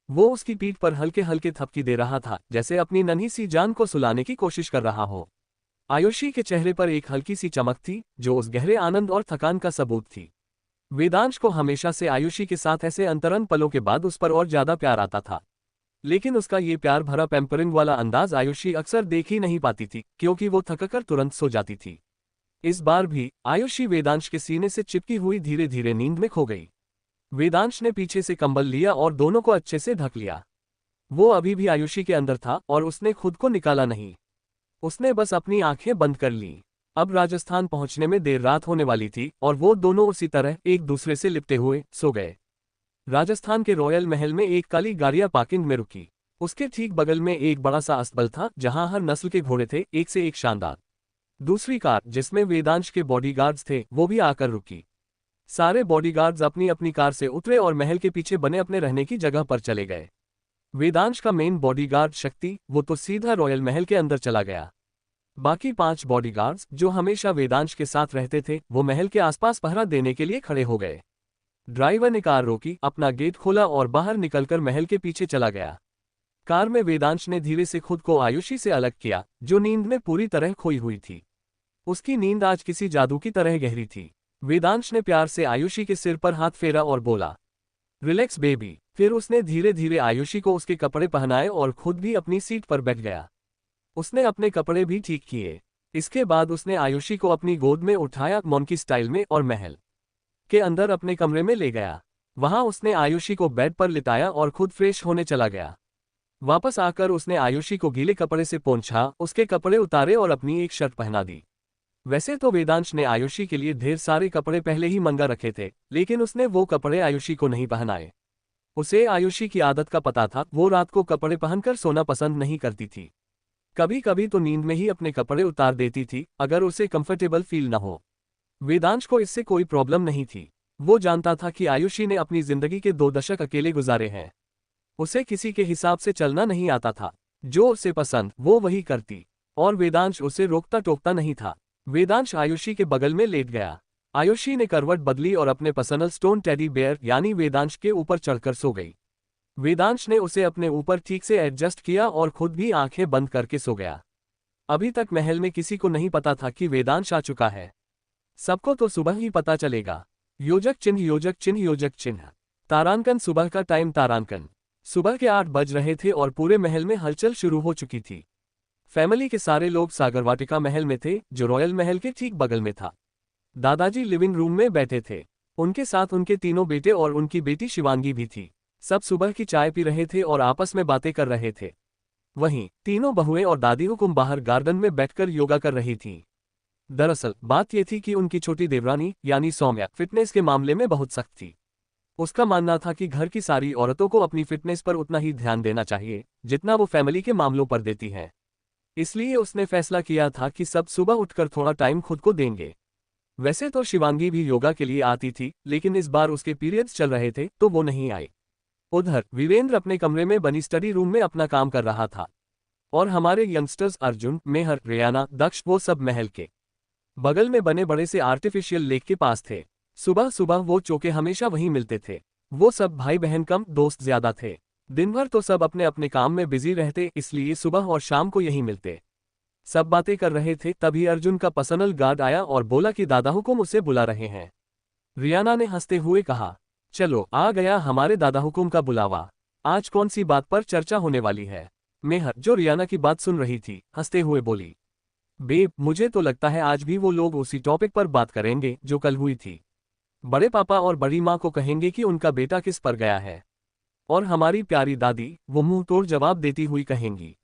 A: वो उसकी पीठ पर हल्के हल्के थपकी दे रहा था, जैसे अपनी नन्ही सी जान को सुलाने की कोशिश कर रहा हो। आयुषी के चेहरे पर एक हल्की सी चमक थी, जो उस गहरे आनंद और थकान का सबूत थी। वेदांश को हमेशा से आयुषी के साथ ऐसे अंतरंग पलों के बाद उस पर और ज्यादा प्यार आता था, लेकिन उसका ये प्यार भरा पैम्परिंग वाला अंदाज आयुषी अक्सर देख ही नहीं पाती थी, क्योंकि वो थककर तुरंत सो जाती थी। इस बार भी आयुषी वेदांश के सीने से चिपकी हुई धीरे धीरे नींद में खो गई। वेदांश ने पीछे से कंबल लिया और दोनों को अच्छे से ढक लिया। वो अभी भी आयुषी के अंदर था और उसने खुद को निकाला नहीं। उसने बस अपनी आंखें बंद कर लीं। अब राजस्थान पहुंचने में देर रात होने वाली थी और वो दोनों उसी तरह एक दूसरे से लिपटे हुए सो गए। राजस्थान के रॉयल महल में एक काली गाड़ियां पार्किंग में रुकी। उसके ठीक बगल में एक बड़ा सा अस्तबल था, जहां हर नस्ल के घोड़े थे, एक से एक शानदार। दूसरी कार, जिसमें वेदांश के बॉडीगार्ड्स थे, वो भी आकर रुकी। सारे बॉडीगार्ड्स अपनी अपनी कार से उतरे और महल के पीछे बने अपने रहने की जगह पर चले गए। वेदांश का मेन बॉडीगार्ड शक्ति, वो तो सीधा रॉयल महल के अंदर चला गया। बाकी 5 बॉडीगार्ड्स, जो हमेशा वेदांश के साथ रहते थे, वो महल के आसपास पहरा देने के लिए खड़े हो गए। ड्राइवर ने कार रोकी, अपना गेट खोला और बाहर निकलकर महल के पीछे चला गया। कार में वेदांश ने धीरे से खुद को आयुषी से अलग किया, जो नींद में पूरी तरह खोई हुई थी। उसकी नींद आज किसी जादू की तरह गहरी थी। वेदांश ने प्यार से आयुषी के सिर पर हाथ फेरा और बोला, रिलैक्स बेबी। फिर उसने धीरे धीरे आयुषी को उसके कपड़े पहनाए और खुद भी अपनी सीट पर बैठ गया। उसने अपने कपड़े भी ठीक किए। इसके बाद उसने आयुषी को अपनी गोद में उठाया, मोंकी स्टाइल में, और महल के अंदर अपने कमरे में ले गया। वहां उसने आयुषी को बेड पर लिटाया और खुद फ्रेश होने चला गया। वापस आकर उसने आयुषी को गीले कपड़े से पोंछा, उसके कपड़े उतारे और अपनी एक शर्ट पहना दी। वैसे तो वेदांश ने आयुषी के लिए ढेर सारे कपड़े पहले ही मंगा रखे थे, लेकिन उसने वो कपड़े आयुषी को नहीं पहनाए। उसे आयुषी की आदत का पता था, वो रात को कपड़े पहनकर सोना पसंद नहीं करती थी। कभी कभी तो नींद में ही अपने कपड़े उतार देती थी, अगर उसे कंफर्टेबल फील न हो। वेदांश को इससे कोई प्रॉब्लम नहीं थी। वो जानता था कि आयुषी ने अपनी जिंदगी के 2 दशक अकेले गुजारे हैं। उसे किसी के हिसाब से चलना नहीं आता था। जो उसे पसंद वो वही करती, और वेदांश उसे रोकता टोकता नहीं था। वेदांश आयुषी के बगल में लेट गया। आयुषी ने करवट बदली और अपने पर्सनल स्टोन टेडी बेयर यानी वेदांश के ऊपर चढ़कर सो गई। वेदांश ने उसे अपने ऊपर ठीक से एडजस्ट किया और खुद भी आंखें बंद करके सो गया। अभी तक महल में किसी को नहीं पता था कि वेदांश आ चुका है। सबको तो सुबह ही पता चलेगा। योजक चिन्ह योजक चिन्ह योजक चिन्ह। तारांकन सुबह का टाइम। तारांकन सुबह के 8 बज रहे थे और पूरे महल में हलचल शुरू हो चुकी थी। फैमिली के सारे लोग सागरवाटिका महल में थे, जो रॉयल महल के ठीक बगल में था। दादाजी लिविंग रूम में बैठे थे। उनके साथ उनके तीनों बेटे और उनकी बेटी शिवांगी भी थी। सब सुबह की चाय पी रहे थे और आपस में बातें कर रहे थे। वहीं तीनों बहुएं और दादी हुकुम बाहर गार्डन में बैठकर योगा कर रही थीं। दरअसल बात यह थी कि उनकी छोटी देवरानी यानी सौम्या फिटनेस के मामले में बहुत सख्त थी। उसका मानना था कि घर की सारी औरतों को अपनी फिटनेस पर उतना ही ध्यान देना चाहिए जितना वो फैमिली के मामलों पर देती हैं। इसलिए उसने फैसला किया था कि सब सुबह उठकर थोड़ा टाइम खुद को देंगे। वैसे तो शिवांगी भी योगा के लिए आती थी, लेकिन इस बार उसके पीरियड्स चल रहे थे तो वो नहीं आई। उधर वीरेंद्र अपने कमरे में बनी स्टडी रूम में अपना काम कर रहा था, और हमारे यंगस्टर्स अर्जुन, मेहर, रेयाना, दक्ष वो सब महल के बगल में बने बड़े से आर्टिफिशियल लेक के पास थे। सुबह सुबह वो चौके हमेशा वहीं मिलते थे। वो सब भाई बहन कम, दोस्त ज्यादा थे। दिन भर तो सब अपने अपने काम में बिजी रहते, इसलिए सुबह और शाम को यहीं मिलते। सब बातें कर रहे थे, तभी अर्जुन का पर्सनल गार्ड आया और बोला कि दादा हुकुम उसे बुला रहे हैं। रियाना ने हंसते हुए कहा, चलो आ गया हमारे दादा हुकुम का बुलावा। आज कौन सी बात पर चर्चा होने वाली है? मेहर, जो रियाना की बात सुन रही थी, हंसते हुए बोली, बेब मुझे तो लगता है आज भी वो लोग उसी टॉपिक पर बात करेंगे जो कल हुई थी। बड़े पापा और बड़ी माँ को कहेंगे कि उनका बेटा किस पर गया है, और हमारी प्यारी दादी वो मुंह तोड़ जवाब देती हुई कहेंगी,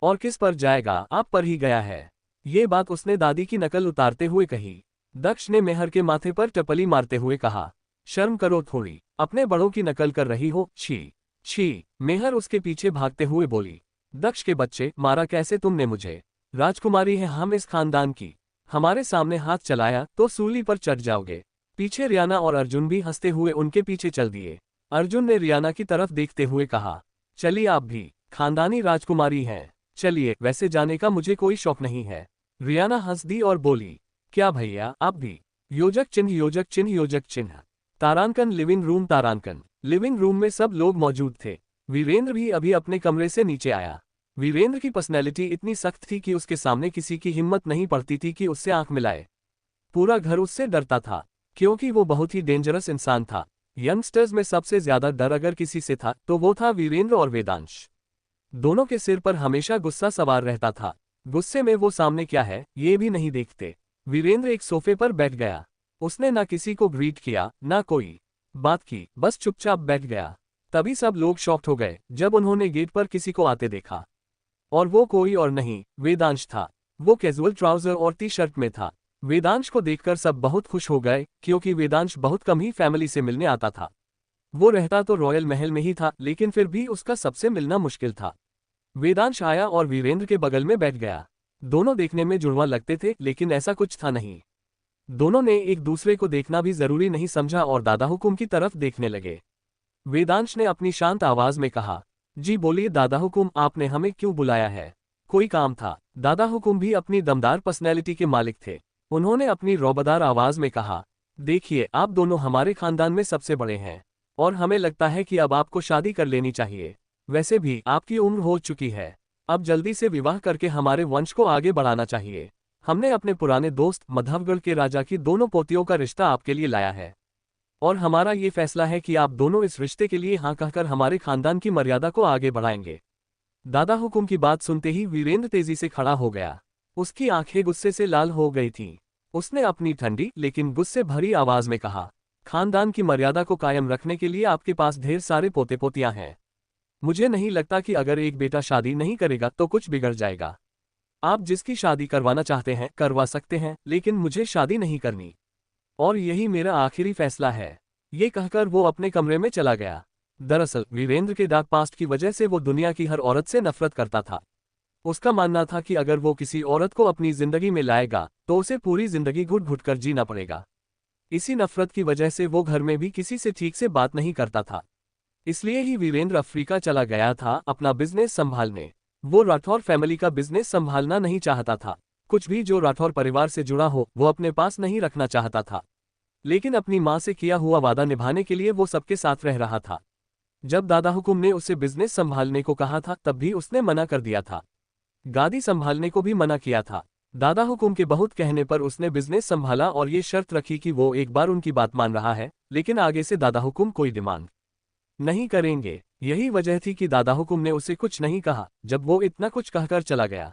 A: और किस पर जाएगा, आप पर ही गया है। ये बात उसने दादी की नकल उतारते हुए कही। दक्ष ने मेहर के माथे पर टपली मारते हुए कहा, शर्म करो थोड़ी, अपने बड़ों की नकल कर रही हो, छी छी। मेहर उसके पीछे भागते हुए बोली, दक्ष के बच्चे, मारा कैसे तुमने मुझे? राजकुमारी है हम इस खानदान की, हमारे सामने हाथ चलाया तो सूली पर चढ़ जाओगे। पीछे रियाना और अर्जुन भी हंसते हुए उनके पीछे चल दिए। अर्जुन ने रियाना की तरफ देखते हुए कहा, चलिए आप भी खानदानी राजकुमारी हैं, चलिए, वैसे जाने का मुझे कोई शौक नहीं है। रियाना हंस दी और बोली, क्या भैया आप भी? योजक चिन्ह योजक चिन्ह योजक चिन्ह। तारांकन लिविंग रूम। तारांकन लिविंग रूम में सब लोग मौजूद थे। वीरेंद्र भी अभी अपने कमरे से नीचे आया। वीरेंद्र की पर्सनैलिटी इतनी सख्त थी कि उसके सामने किसी की हिम्मत नहीं पड़ती थी कि उससे आंख मिलाए। पूरा घर उससे डरता था, क्योंकि वो बहुत ही डेंजरस इंसान था। यंगस्टर्स में सबसे ज्यादा डर अगर किसी से था तो वो था वीरेंद्र और वेदांश। दोनों के सिर पर हमेशा गुस्सा सवार रहता था। गुस्से में वो सामने क्या है ये भी नहीं देखते। वीरेंद्र एक सोफे पर बैठ गया। उसने ना किसी को ग्रीट किया, ना कोई बात की, बस चुपचाप बैठ गया। तभी सब लोग शॉक्ड हो गए जब उन्होंने गेट पर किसी को आते देखा, और वो कोई और नहीं, वेदांश था। वो कैजुअल ट्राउजर और टी शर्ट में था। वेदांश को देखकर सब बहुत खुश हो गए, क्योंकि वेदांश बहुत कम ही फैमिली से मिलने आता था। वो रहता तो रॉयल महल में ही था, लेकिन फिर भी उसका सबसे मिलना मुश्किल था। वेदांश आया और वीरेंद्र के बगल में बैठ गया। दोनों देखने में जुड़वा लगते थे, लेकिन ऐसा कुछ था नहीं। दोनों ने एक दूसरे को देखना भी जरूरी नहीं समझा और दादा हुकुम की तरफ देखने लगे। वेदांश ने अपनी शांत आवाज में कहा, जी बोलिए दादा हुकुम, आपने हमें क्यों बुलाया है? कोई काम था? दादा हुकुम भी अपनी दमदार पर्सनैलिटी के मालिक थे। उन्होंने अपनी रौबदार आवाज में कहा, देखिए आप दोनों हमारे खानदान में सबसे बड़े हैं, और हमें लगता है कि अब आपको शादी कर लेनी चाहिए। वैसे भी आपकी उम्र हो चुकी है, अब जल्दी से विवाह करके हमारे वंश को आगे बढ़ाना चाहिए। हमने अपने पुराने दोस्त मधवगढ़ के राजा की दोनों पोतियों का रिश्ता आपके लिए लाया है, और हमारा ये फैसला है कि आप दोनों इस रिश्ते के लिए हाँ कहकर हमारे खानदान की मर्यादा को आगे बढ़ाएंगे। दादा हुकुम की बात सुनते ही वीरेंद्र तेजी से खड़ा हो गया। उसकी आंखें गुस्से से लाल हो गई थीं। उसने अपनी ठंडी लेकिन गुस्से भरी आवाज में कहा, खानदान की मर्यादा को कायम रखने के लिए आपके पास ढेर सारे पोते पोतियां हैं। मुझे नहीं लगता कि अगर एक बेटा शादी नहीं करेगा तो कुछ बिगड़ जाएगा। आप जिसकी शादी करवाना चाहते हैं करवा सकते हैं, लेकिन मुझे शादी नहीं करनी। और यही मेरा आखिरी फैसला है। ये कहकर वो अपने कमरे में चला गया। दरअसल वीरेंद्र के डार्क पास्ट की वजह से वो दुनिया की हर औरत से नफरत करता था। उसका मानना था कि अगर वो किसी औरत को अपनी जिंदगी में लाएगा तो उसे पूरी जिंदगी घुट घुट कर जीना पड़ेगा। इसी नफरत की वजह से वो घर में भी किसी से ठीक से बात नहीं करता था। इसलिए ही वीरेंद्र अफ्रीका चला गया था अपना बिजनेस संभालने। वो राठौर फैमिली का बिजनेस संभालना नहीं चाहता था। कुछ भी जो राठौर परिवार से जुड़ा हो वो अपने पास नहीं रखना चाहता था। लेकिन अपनी मां से किया हुआ वादा निभाने के लिए वो सबके साथ रह रहा था। जब दादा हुकुम ने उसे बिजनेस संभालने को कहा था तब भी उसने मना कर दिया था। गादी संभालने को भी मना किया था। दादा हुकुम के बहुत कहने पर उसने बिजनेस संभाला और ये शर्त रखी कि वो एक बार उनकी बात मान रहा है, लेकिन आगे से दादा हुकुम कोई डिमांड नहीं करेंगे। यही वजह थी कि दादा हुकुम ने उसे कुछ नहीं कहा जब वो इतना कुछ कहकर चला गया।